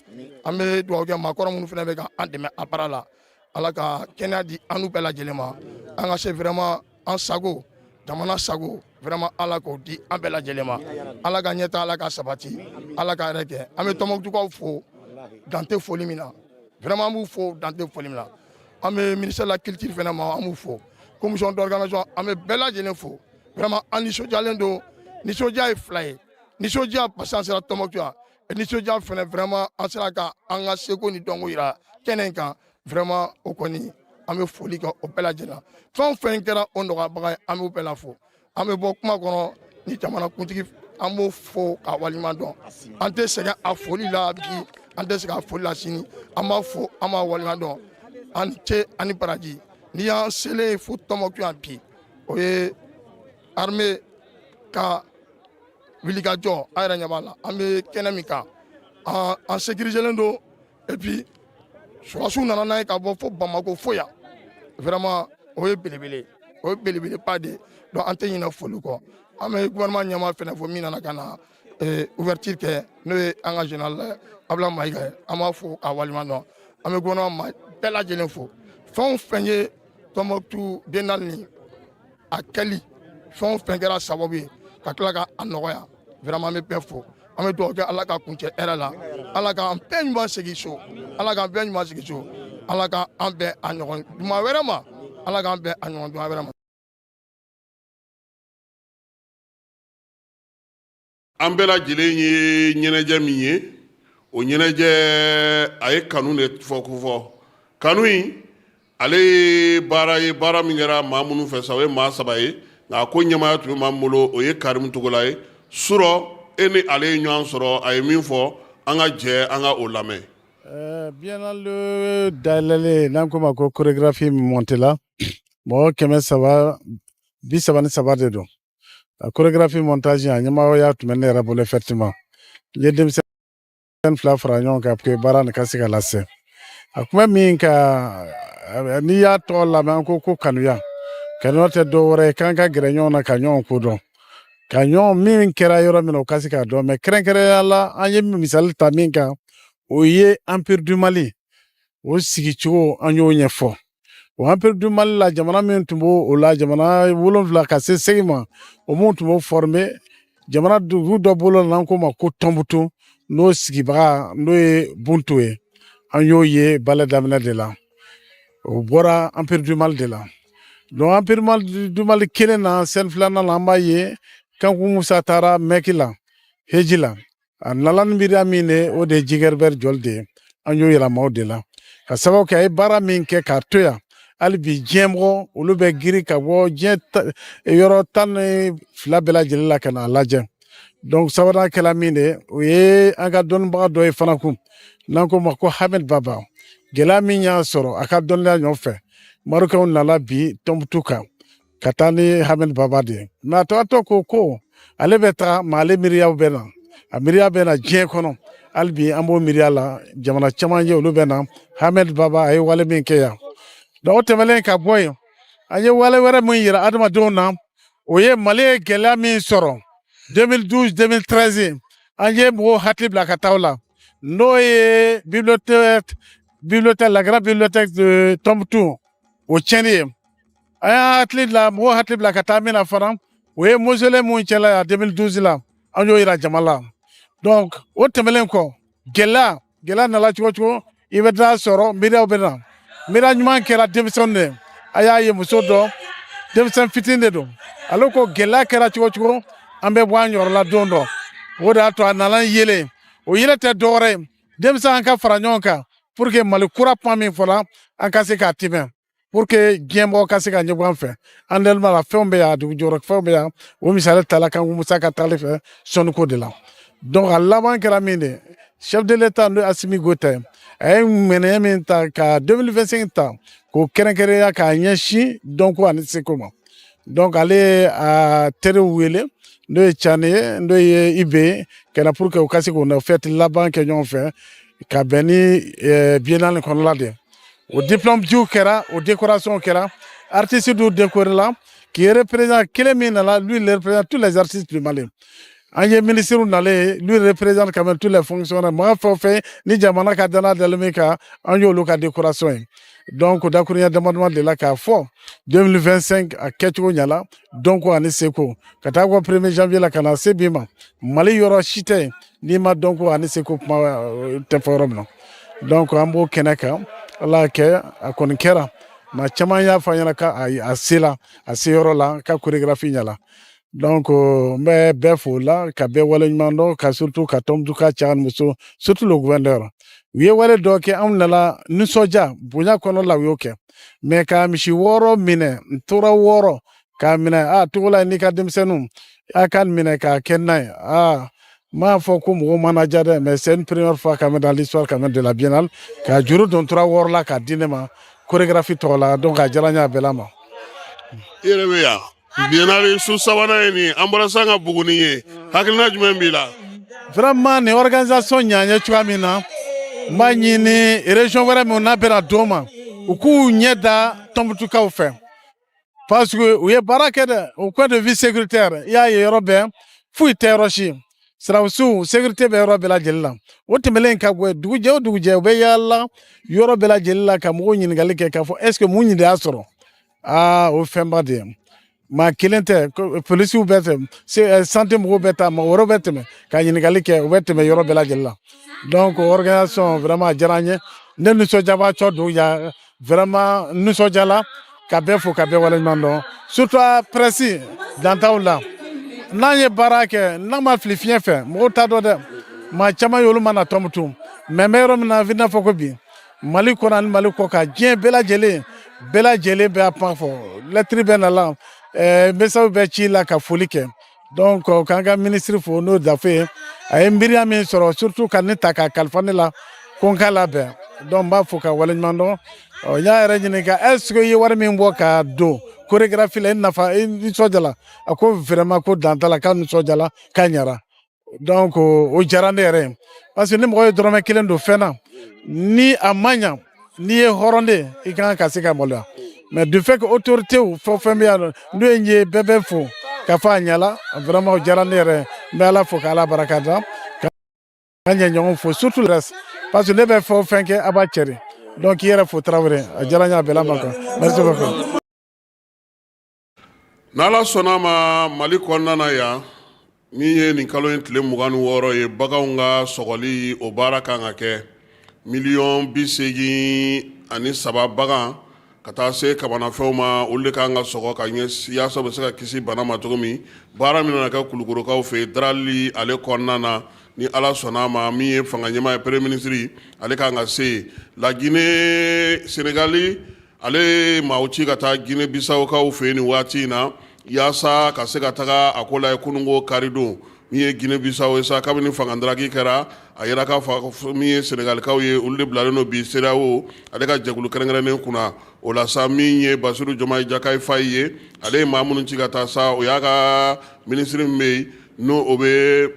an bɛ dugawu kɛ maakɔrɔ minnu fana bɛ ka an dɛmɛ a baara la ala ka kɛnɛya di an n'u bɛɛ lajɛlen ma an ka se vraiment an sago jamana sago vraiment ala k'o di an bɛɛ lajɛlen ma ala ka ɲɛta ala ka sabati ala ka yɛrɛ kɛ an bɛ tɔnbɔkutukaw fo dante foli min na vraiment an b'u fo dante foli min na an bɛ ministère de la culture fana ma an b'u fo commission d'organisation an bɛ bɛɛ lajɛlen fo vraiment an nisɔndiyalen don nisɔndiya ye fila ye nisɔndiya parce que an sera Tɔnbɔkutu yan nisɔndiya fana vraiment an sera ka an ka seko ni dɔnko yira kɛnɛ in kan vraiment o kɔni an bɛ foli kɛ o bɛɛ lajɛlen na fɛn o fɛn kɛra o nɔgɔyabaga ye an b'o bɛɛ la fo an bɛ bɔ kuma kɔnɔ ni jamanakuntigi an b'o fo ka waleɲuman dɔn an tɛ sɛgɛn a foli la bi an tɛ sɛgɛn a foli la sini an b'a fo an b'a waleɲuman dɔn an cɛ ani baraji n'i y'an selen fo Tɔnbɔkutu yan bi o ye armée ka wilikajɔ a yɛrɛ ɲɛ b'a la an bɛ kɛnɛ min kan an sécuriselen don et puis surasiw nana n'a ye ka bɔ fo Bamako fo yan vraiment o ye belebeleba de ye donc an tɛ ɲinɛ foli kɔ an bɛ gouvernement ɲɛmaa fɛnɛ fo min nana ka na ouverture kɛ n'o ye an ka général Abdulaye Mayiga ye an b'a fo k'a waleɲuman dɔn an bɛ gouvernement bɛɛ lajɛlen fo fɛn o fɛn ye Tɔnbɔkutu biennale ni a kɛli fɛn o fɛn kɛra sababu ye ka tila ka a nɔgɔya vraiment an bɛ bɛɛ fo an bɛ dugawu kɛ ala ka kuncɛ hɛrɛ la ala k'an bɛɛ ɲuman segin so ala k'an bɛɛ ɲuman segin so ala k'an bɛɛ a ɲɔgɔn duman wɛrɛ ma ala k'an bɛɛ a ɲɔgɔn duman wɛrɛ ma. an bɛɛ lajɛlen ye ɲɛnajɛ min ye o ɲɛnajɛ a ye kanu de fɔ kanu in ale ye baara min kɛra maa minnu fɛ sa o ye maa 3 ye nka ko ɲɛmaaya tun bɛ maa min bolo o ye Karimu Togola ye surɔ e ni ale ye ɲɔgɔn sɔrɔ a ye min fɔ an ka jɛ an ka o lamɛn. Biennale dayɛlɛlen n'an ko ma ko chorégraphie monté la mɔgɔ 333 de don a chorégraphie montage a ɲɛmaaya tun bɛ ne yɛrɛ bolo effectivement n ye denmisɛn 2 fara ɲɔgɔn kan pour que baara nin ka se ka lase a tun bɛ min ka n'i y'a tɔgɔ lamɛn ko kanuya kanuya tɛ dɔ wɛrɛ ye k'an ka gɛrɛ ɲɔgɔn na ka ɲɔgɔn ko dɔn ka ɲɔgɔn min kɛra yɔrɔ min na o ka se k'a dɔn mais kɛrɛnkɛrɛnnenya la an ye misali ta min kan o ye Empire du Mali o sigicogo an y'o ɲɛfɔ o Empire du Mali la jamana min tun b'o la jamana 7 ka se 8 ma o mun tun b'o former jamana dugu dɔ bolo n'an ko ma ko Tɔnbutu n'o sigibaga n'o ye Buntu ye an y'o ye bala daminɛ de la o bɔra Empire du Mali de la donc Empire du Mali kelen na scène 2nan na an b'a ye Kanku Musa taara Mɛki la Heji la a nala ni miiriya min de o de ye Jigerberg Jɔli de ye an y'o yɛlɛma o de la ka sababu kɛ a ye baara min kɛ k'a to yan hali bi diɲɛmɔgɔ olu bɛ giri ka bɔ diɲɛ yɔrɔ 12 bɛɛ lajɛlen la ka n'a lajɛ donc sabanan kɛla min de o ye an ka dɔnnibaga dɔ ye fana kun n'an ko ma ko Hamid Baba gɛlɛya min y'a sɔrɔ a ka dɔnniya ɲɔgɔn Marokɛnw nana bi Tɔnbutu kan ka taa ni Hamid Baba de ye mais a tɔgɔtɔ ko ale bɛ taa mais ale miiriyaw bɛ na a miiriya bɛ na diɲɛ kɔnɔ hali bi an b'o miiriya la jamana caman ye olu bɛ na Hamid Baba a ye wale min kɛ yan donc o tɛmɛlen ka bɔ yen an ye wale wɛrɛ min yira adamadenw na o ye Mali ye gɛlɛya min sɔrɔ 2012-2013 an ye mɔgɔw hakili bila ka taa o la n'o ye bibliothèque la grande bibliothèque de Tɔnbutu o tiɲɛni ye an y'a hakili bila mɔgɔw hakili bila ka taa min na fana o ye mausolée mun cɛla yan 2012 la an y'o yira jama la donc o tɛmɛlen kɔ gɛlɛya nana cogo cogo i bɛ taa sɔrɔ miiriyaw bɛ na miiriya ɲuman kɛra denmisɛnw de a y'a ye muso dɔ denmisɛn fitinin de don ale ko gɛlɛya kɛra cogo cogo an bɛ bɔ an yɔrɔ la don dɔ o de y'a to a nana yelen o yelen tɛ dɔwɛrɛ ye denmisɛn an ka fara ɲɔgɔn kan pour que Mali kura kuma min fɔla an ka se k'a tɛmɛ pour que diɲɛmɔgɔ ka se ka ɲɛbɔ an fɛ an dɛlima la fɛnw bɛ yan dugu jɔyɔrɔ fɛnw bɛ yan o misali tala Kanku Musa ka taali fɛ sɔnniko de la donc a laban kɛra min de chef de l'État n'o Assimi Goïta a ye ŋmɛnɛya min ta ka 2025 ta k'o kɛrɛnkɛrɛnya k'a ɲɛsin dɔnko ani seko ma donc ale a teriw wele n'o ye Cani ye n'o ye Ibe ye kɛra pour que u ka se k'o na fête laban kɛ ɲɔgɔn fɛ ka bɛn ni biennale kɔnɔla de o diplôme diw kɛra o décoration kɛra artiste dɔw décoré la qui représente kelen min nana lui il représente tous les artistes du Mali. An ye ministre nale lui représente quand même tous les fonctionnaires maa fɛn o fɛn ni jamana ka danaya dalen min kan an y'olu ka décoration ye donc dakuruɲa damadama de la k'a fɔ 2025 a kɛcogo ɲɛla dɔnko ani seko ka taa bɔ 1er janvier la ka na se bi ma Mali yɔrɔ si tɛ n'i ma dɔnko ani seko kuma tɛ fɔ yɔrɔ min na donc an b'o kɛnɛ kan Ala y'a kɛ a kɔni kɛra maa caman y'a fɔ an ɲɛna ka a sela a se yɔrɔ la ka chorégraphie ɲɛla donc n bɛ bɛɛ fo la ka bɛɛ waleɲuman dɔn ka surtout ka Tɔnbukutu ka cɛ ani muso surtout le gouverneur u ye wale dɔ kɛ anw nana nisɔndiya bonya kɔnɔ la u y'o kɛ mais ka misi 6 minɛ n tora 6 k'a minɛ togo la n'i ka denmisɛnninw a ka minɛ k'a kɛ n'a ye m'a fɔ ko mɔgɔw mana diya dɛ mais c'est une première fois quand même dans l'histoire quand même de la biennale ka juru don tora 6 la k'a di ne ma chorégraphie tɔgɔ la donc a diyara n ye a bɛɛ la ma. I yɛrɛ bɛ yan biennale su sabanan ye nin an bɔra san ka Buguni ye hakilina jumɛn b'i la. Vraiment ni organisation ɲaɲɛ cogoya min na n b'a ɲini région wɛrɛ min n'a bɛna don ma u k'u ɲɛ da Tɔnbukutukaw fɛ parce que u ye baara kɛ dɛ au coin de vie sécuritaire i y'a ye yɔrɔ bɛɛ foyi tɛ yɔrɔ si sirabisiw sécurité bɛ yɔrɔ bɛɛ lajɛlen la o tɛmɛlen ka bɔ dugujɛ o dugujɛ u bɛ yaala yɔrɔ bɛɛ lajɛlen la ka mɔgɔw ɲininkali kɛ k'a fɔ est ce que mun ɲini de y'a sɔrɔ o fɛnba de ye maa kelen tɛ polisiw bɛ tɛmɛ santé mɔgɔw bɛ taa mɔgɔ wɛrɛw bɛ tɛmɛ ka ɲininkali kɛ u bɛ tɛmɛ yɔrɔ bɛɛ lajɛlen la donc organisation vraiment a diyara n ye ne nisɔndiyabaatɔ don ya vraiment nisɔndiyala ka bɛɛ fo ka bɛɛ waleɲuman dɔn surtout presse dantaw la n'an ye baara kɛ n'an ma fili fiɲɛ fɛ mɔgɔw t'a dɔn dɛ maa caman y'olu mana Tɔnbukutu mais n bɛ yɔrɔ min na i n'a fɔ ko bi Mali kɔnɔ ani Mali kɔ kan diɲɛ bɛɛ lajɛlen bɛ a pan fɔ lettre bɛ na la message bɛ ci la ka foli kɛ donc k'an ka ministre fo n'o dafo ye a ye miiriya min sɔrɔ surtout ka ne ta ka kalifa ne la ko n k'a labɛn donc n b'a fɔ ka waleɲuman dɔn n y'a yɛrɛ ɲininka est ce que i ye wari min bɔ k'a don chorégraphie la i nafa i nisɔndiyala a ko vraiment ko dan t'a la k'a nisɔndiyala k'a ɲɛra donc o diyara ne yɛrɛ ye parce que ni mɔgɔ ye dɔrɔmɛ 1 don fɛn na ni a ma ɲa n'i ye hɔrɔn de i kan ka se ka maloya mais du fait que autorité fɛn o fɛn bɛ yan nɔ n'o ye n ye bɛɛ bɛ fo k'a fɔ a ɲɛla vraiment o diyara ne yɛrɛ ye n bɛ Ala fo k'Ala barika da ka ɲɛ ɲɔgɔn fo surtout le reste parce que ne bɛ fɛn o fɛn kɛ a b'a cɛ de donc i yɛrɛ fo Tarawele a diyara n ye a bɛɛ la ma quoi merci beaucoup. N'Ala sɔnna a ma Mali kɔnɔna na yan min ye nin kalo in tile 26 ye baganw ka sɔgɔli o baara kan ka kɛ 83 bagan ka taa se kabanafɛnw ma olu de kan ka sɔgɔ ka ɲɛ yaasa u bɛ se ka kisi bana ma cogo min baara min nana kɛ Kulukorokaw fɛ Darali ale kɔnɔna na ni Ala sɔnna a ma min ye fanga ɲɛmaa ye premier ministre ale kan ka se la Guinée Sénégali ale maaw ci ka taa Guinée Bissaukaw fɛ nin waati in na yaasa ka se ka taga a ko la ye kunungo karidon min ye Guinée Bissau ye sa kabini fangadaraki kɛra a yɛrɛ k'a fɔ min ye Sénégalikaw ye olu de bilalen don bi CEDEAO ale ka jɛkulu kɛrɛnkɛrɛnnen kunna o la sa min ye Basiru Jomayi Jakayi Fayi ye ale ye maa minnu ci ka taa sa o y'a ka ministre min bɛ yen n'o o bɛ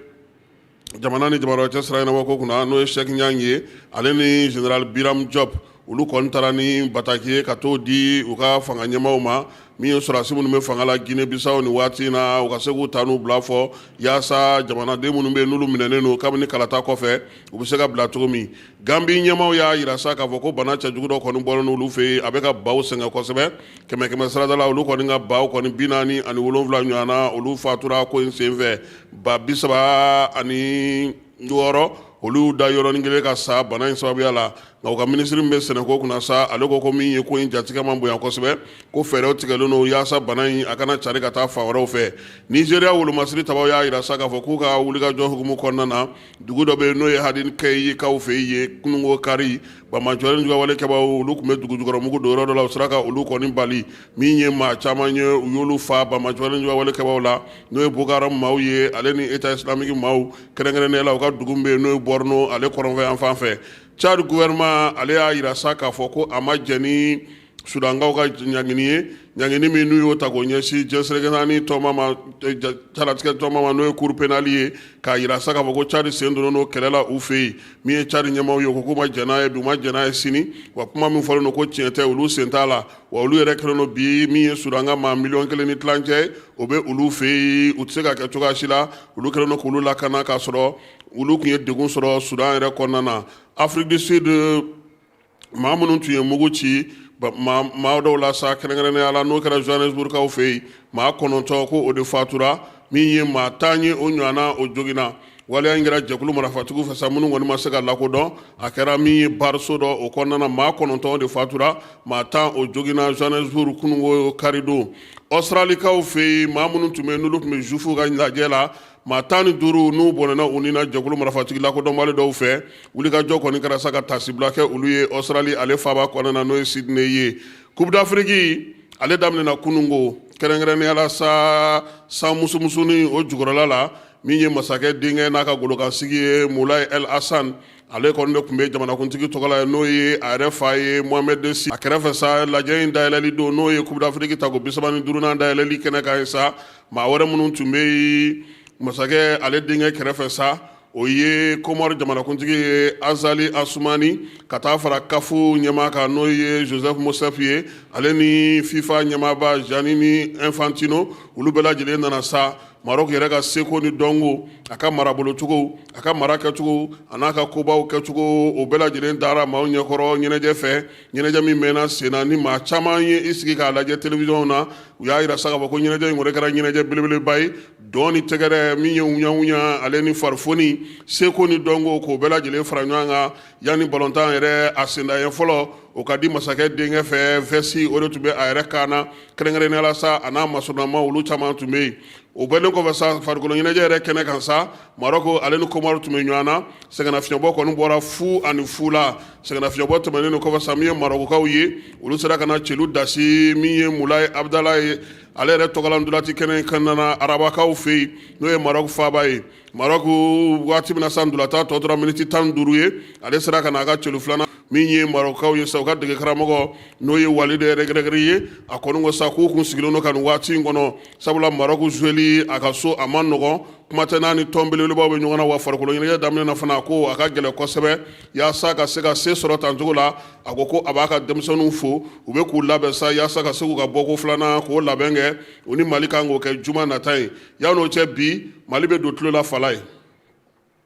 jamana ni jamana cɛ sira ɲɛnabɔ ko kunna n'o ye Cheikh Niang ye ale ni général Biram Diop olu kɔni taara ni bataki ye ka t'o di u ka fanga ɲɛmaaw ma min ye sɔrɔdasi minnu bɛ fanga la Guinée Bissau ni waati in na u ka se k'u ta n'u bila fɔ yaasa jamanaden minnu bɛ yen n'olu minɛnen don kabini kalata kɔfɛ u bɛ se ka bila cogo min Gambie ɲɛmaaw y'a yira sa k'a fɔ ko bana cɛjugu dɔ kɔni bɔra n'olu fɛ yen a bɛ ka baw sɛgɛn kosɛbɛ 100 sarada la olu kɔni ka baw kɔni 47 ɲɔgɔn na olu fatura ko in senfɛ ba 36 olu da yɔrɔnin kelen ka sa bana in sababuya la nka ka ministre min bɛ sɛnɛko kunna sa ale ko min ye ko in jatigɛ man bonya kosɛbɛ ko fɛɛrɛw tigɛlen don yaasa bana in a kana cari ka taa fan wɛrɛw fɛ Nigeria wolomasiri tabaw y'a yira sa k'a fɔ k'u ka wulikajɔ hukumu kɔnɔna na dugu dɔ bɛ yen n'o ye Hadinikayi kaw fɛ yen kunungo kari Bamajɔlen jugawalekɛbaw olu tun bɛ dugu jukɔrɔmugu don yɔrɔ dɔ la u sera ka olu kɔni bali min ye maa caman ye u y'olu fa Bamajɔlen jugawalekɛbaw la n'o ye Boko Haram maaw ye ale ni État islamique maaw kɛrɛnkɛrɛnnenya la u ka dugu min bɛ yen n'o ye Borno ale kɔrɔnfɛ yan fan fɛ Tchad gouvernement ale y'a yira sa k'a fɔ ko a ma jɛ ni Sudankaw ka ɲangini ye ɲangini min n'u y'o ta k'o ɲɛsin jɛnsɛrɛgɛnani tɔma ma Tchadatigɛ tɔma ma n'o ye cour pénale ye k'a yira sa k'a fɔ ko Tchad sen donnen don kɛlɛ la u fɛ yen min ye Tchad ɲɛmaaw ye ko k'u ma jɛn n'a ye bi u ma jɛn n'a ye sini wa kuma min fɔlen don ko tiɲɛ tɛ olu sen t'a la wa olu yɛrɛ kɛlen don bi min ye Sudanka maa 1,1 ni tilancɛ o bɛ olu fɛ yen u tɛ se ka kɛ cogoya si la olu kɛlen don k'olu lakana k'a sɔrɔ olu tun ye degun sɔrɔ Sudan yɛrɛ kɔnɔna na Afrique du Sud maa minnu tun ye mugu ci maa dɔw la sa kɛrɛnkɛrɛnnenya la n'o kɛra Johannesburgkaw fɛ yen maa 9 ko o de fatura min ye maa 10 ye o ɲɔgɔnna o joginna waleya in kɛra jɛkulu marafatigiw fɛ sa minnu kɔni ma se ka lakodɔn a kɛra min ye bariso dɔ o kɔnɔna na maa 9 de fatura maa 10 o joginna Johannesburg kunungo kari don Australikaw fɛ yen maa minnu tun bɛ n'olu tun bɛ jufuw ka lajɛ la maa 15 n'u bɔnɛna u ni na jɛkulu marafatigi lakodɔnbali dɔw fɛ wulikajɔ kɔni kɛra sa ka tasibila kɛ olu ye Australie ale faaba kɔnɔna na n'o ye Sydney ye Coupe d'Afrique ale daminɛna kunungo kɛrɛnkɛrɛnnenya la sa san musumusunin o jukɔrɔla la min ye masakɛ denkɛ n'a ka golokansigi ye Moulay El Hassan ale kɔni de tun bɛ jamanakuntigi tɔgɔ la n'o ye a yɛrɛ fa ye Mohamed Si a kɛrɛfɛ sa lajɛ in dayɛlɛli don n'o ye Coupe d'Afrique ta ko 35nan dayɛlɛli kɛnɛ kan ye sa maa wɛrɛ minnu tun bɛ yen masakɛ ale denkɛ kɛrɛfɛ sa o ye Komɔri jamanakuntigi ye Azali Assoumani ka taa fara kafu ɲɛmaa kan n'o ye Joseph Mosef ye ale ni FIFA ɲɛmaaba Gianni Infantino olu bɛɛ lajɛlen nana sa Maroc yɛrɛ ka seko ni dɔnko a ka marabolocogo a ka mara kɛcogo a n'a ka kobaw kɛcogo o bɛɛ lajɛlen dara maaw ɲɛkɔrɔ ɲɛnajɛ fɛ ɲɛnajɛ min mɛnna sen na ni maa caman ye i sigi k'a lajɛ télévision na u y'a yira sa k'a fɔ ko ɲɛnajɛ in wɛrɛ kɛra ɲɛnajɛ belebeleba ye dɔn ni tɛgɛrɛ min ye wuɲa ale ni farifoni seko ni dɔnko k'o bɛɛ lajɛlen fara ɲɔgɔn kan yanni balontan yɛrɛ a sendayɛ fɔlɔ o ka di masakɛ denkɛ fɛ vɛsi o de tun bɛ a yɛrɛ kan na kɛrɛnkɛrɛnnenya la sa a n'a masɔnnama olu caman tun bɛ yen o bɛlen kɔfɛ sa farikolo ɲɛnajɛ yɛrɛ kɛnɛ kan sa Maroko ale ni Komɔri tun bɛ ɲɔgɔn na sɛgɛnnafiɲɛbɔ kɔni bɔra fu ani fu la sɛgɛnnafiɲɛbɔ tɛmɛnen no kɔfɛ sa min ye Marokokaw ye olu sera ka na celu dasi min ye Moulay Abdallah ye ale yɛrɛ tɔgɔla ndolati kɛnɛ kɔnɔna na arabakaw fɛ yen n'o ye Maroc faaba ye Maroc waati min na sa ndolata tɔ tora miniti 15 ye ale sera ka na a ka celu filanan min ye Marokaw ye sa u ka dege karamɔgɔ n'o ye Walid Regragui ye a kɔni ko sa k'u kun sigilen don ka nin waati in kɔnɔ sabula Maroc joueli a ka so a ma nɔgɔn kuma tɛ n'a ni tɔn belebelebaw bɛ ɲɔgɔn na wa farikolo ɲɛnajɛ daminɛ na fana ko a ka gɛlɛn kosɛbɛ yaasa ka se ka se sɔrɔ tancogo la a ko a b'a ka denmisɛnninw fo u bɛ k'u labɛn sa yaasa ka se k'u ka bɔko filanan k'o labɛn kɛ u ni Mali kan k'o kɛ juma nata ye yan'o cɛ bi Mali bɛ don tulo la fala ye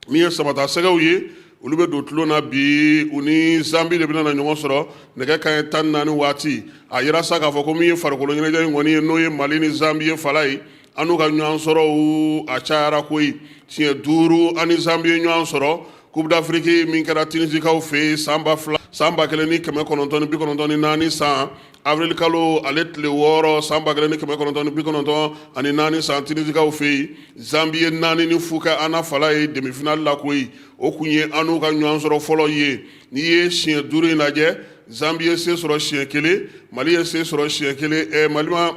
min ye samata sɛgɛw ye olu bɛ don tulo na bi u ni Zambi de bɛna na ɲɔgɔn sɔrɔ nɛgɛ kanɲɛ 14 waati a yira sa k'a fɔ ko min ye farikolo ɲɛnajɛ in kɔni ye n'o ye Mali ni Zambi ye fala ye an n'u ka ɲɔgɔn sɔrɔ a cayara koyi siɲɛ 5 ani Zambi ye ɲɔgɔn sɔrɔ Coupe d'Afrique min kɛra Tinisikaw fɛ yen san 1994 san avril kalo ale tile 6 san 1994 san Tinisikaw fɛ yen Zambi ye 4 ni fu kɛ an na fala ye demi-finale la koyi o kun ye an n'u ka ɲɔgɔn sɔrɔ fɔlɔ ye n'i ye siɲɛ 5 in lajɛ Zambi ye se sɔrɔ siɲɛ 1 Mali ye se sɔrɔ siɲɛ 1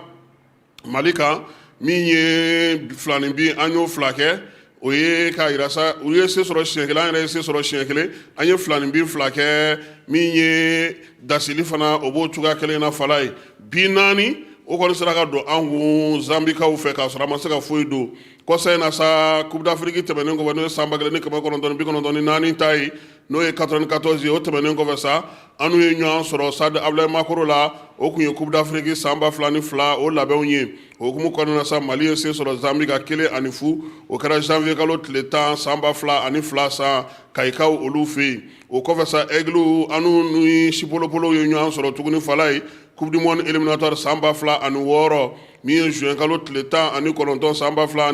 Mali kan min ye filanin bin an y'o fila kɛ o ye k'a yira sa u ye se sɔrɔ siɲɛ 1 an yɛrɛ ye se sɔrɔ siɲɛ 1 an ye filanin bin fila kɛ min ye dasili fana o b'o cogoya kelen na fala ye bin 4 o kɔni sera ka don an kun Zambikaw fɛ k'a sɔrɔ a ma se ka foyi don kɔsa in na sa Coupe d'Afrique tɛmɛnen kɔfɛ n'o ye san 1994 ta ye n'o ye 94 ye o tɛmɛnen kɔfɛ sa an n'u ye ɲɔgɔn sɔrɔ Stade Abdoulaye Makoro la o kun ye Coupe d'Afrique san 2002 o labɛnw ye o hukumu kɔnɔna na sa Mali ye se sɔrɔ Zambi ka 1 ani fu o kɛra janvier kalo tile 10 san 2002 sa Kayikaw olu fɛ yen o kɔfɛ sa Aigle an ni Chipolopolo ye ɲɔgɔn sɔrɔ tuguni fala ye Coupe du Monde éliminatoire san 2006 min ye juin kalo tile 19 san 2004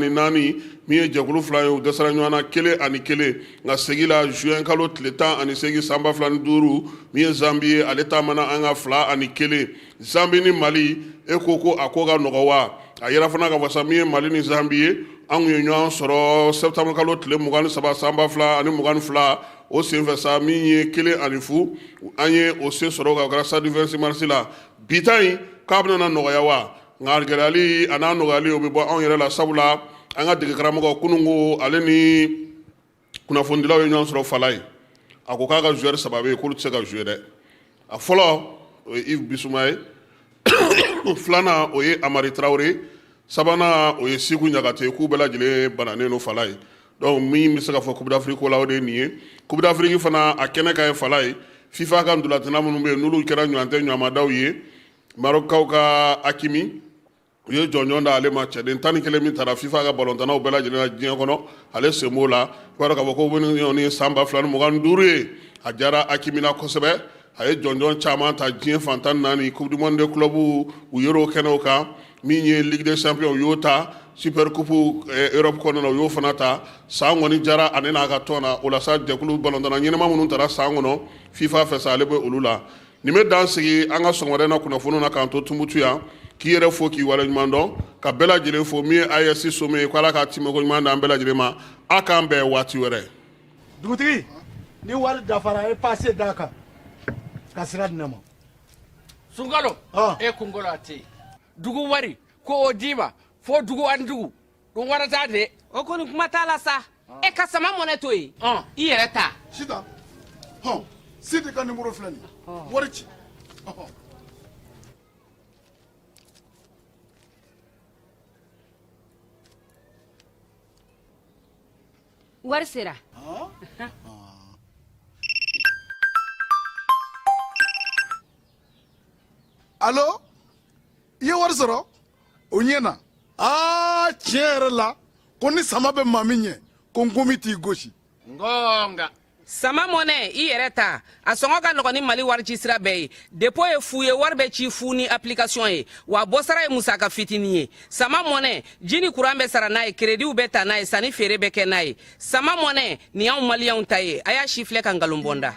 min ye jɛkulu fila ye u dɛsɛra ɲɔgɔn na 1 ani 1 nka segi la juin kalo tile 18 san 2005 min ye Zambi ye ale taamana an ka 2 ani 1 Zambi ni Mali e ko a ko ka nɔgɔ wa a yɛrɛ fana ka fasa min ye Mali ni Zambi ye an kun ye ɲɔgɔn sɔrɔ septembre kalo tile 23 san 2022 o senfɛ sa min ye 1 ani 0 an ye o se sɔrɔ ka kɛra stade 26 mars la bi ta in k'a bɛna nɔgɔya wa nka gɛlɛyali a n'a nɔgɔyali o bɛ bɔ anw yɛrɛ la sabula an ka dege karamɔgɔ kununko ale ni kunnafonidilaw ye ɲɔgɔn sɔrɔ Fala ye a ko k'a ka joueur 3 bɛ yen k'olu tɛ se ka jouer dɛ a fɔlɔ o ye Yves Bissouma ye filanan o ye Amari Traoré sabanan o ye Siku Ɲagate k'u bɛɛ lajɛlen bananen don Fala ye donc min bɛ se ka fɔ Coupe d'Afrique ko la o de ye nin ye Coupe d'Afrique fana a kɛnɛ ka ye Fala ye FIFA ka ndolantanna minnu bɛ yen n'olu kɛra ɲɔgɔn tɛ ɲɔgɔnmadaw ye Marocaw ka Hakimi u ye jɔnjɔn da ale ma cɛden 11 min taara FIFA ka balontannaw bɛɛ lajɛlen na diɲɛ kɔnɔ ale sen b'o la i b'a dɔn k'a fɔ ko ni ye san 2025 ye a diyara Hakimi na kosɛbɛ a ye jɔnjɔn caman ta diɲɛ fan 14 Coupe du Monde des clubs u yer'o kɛnɛw kan min ye Ligue des Champions u y'o ta Super Coupe Europe kɔnɔna na u y'o fana ta san kɔni jara ale n'a ka tɔn na o la sa jɛkulu balontanna ɲɛnama minnu taara san kɔnɔ FIFA fɛ sa ale bɛ olu la nin bɛ dan sigi an ka sɔgɔmada na kunnafoniw na k'an to Tumutu yan k'i yɛrɛ fo k'i waleɲuman dɔn ka bɛɛ lajɛlen fo min ye AES sommet ye ko Ala ka timiko ɲuman d'an bɛɛ lajɛlen ma a k'an bɛn waati wɛrɛ dugutigi ni wari dafara e passe d'a kan ka sira di ne ma Sunkalo e kunkolo a tɛ yen dugu wari ko o d'i ma fo dugu ani dugu dun wari t'a de o kɔni kuma t'a la sa e ka sama mɔnɛ to yen i yɛrɛ ta Sita Sidi ka numéro filɛ nin wari ci wari sera Allo i ye wari sɔrɔ o ɲɛna tiɲɛ yɛrɛ la ko ni sama bɛ maa min ɲɛ ko n komi t'i gosi ngonga sama mɔnɛ i yɛrɛ ta a sɔngɔ ka nɔgɔn ni Mali wari ci sira bɛɛ ye dépôt ye fu ye wari bɛ ci fu ni application ye wa bɔsara ye musaka fitinin ye sama mɔnɛ ji ni courant bɛ sara n'a ye crédit bɛ ta n'a ye sanni feere bɛ kɛ n'a ye sama mɔnɛ nin y'anw maliyɛnw ta ye a y'a si filɛ ka nkalon bɔ n da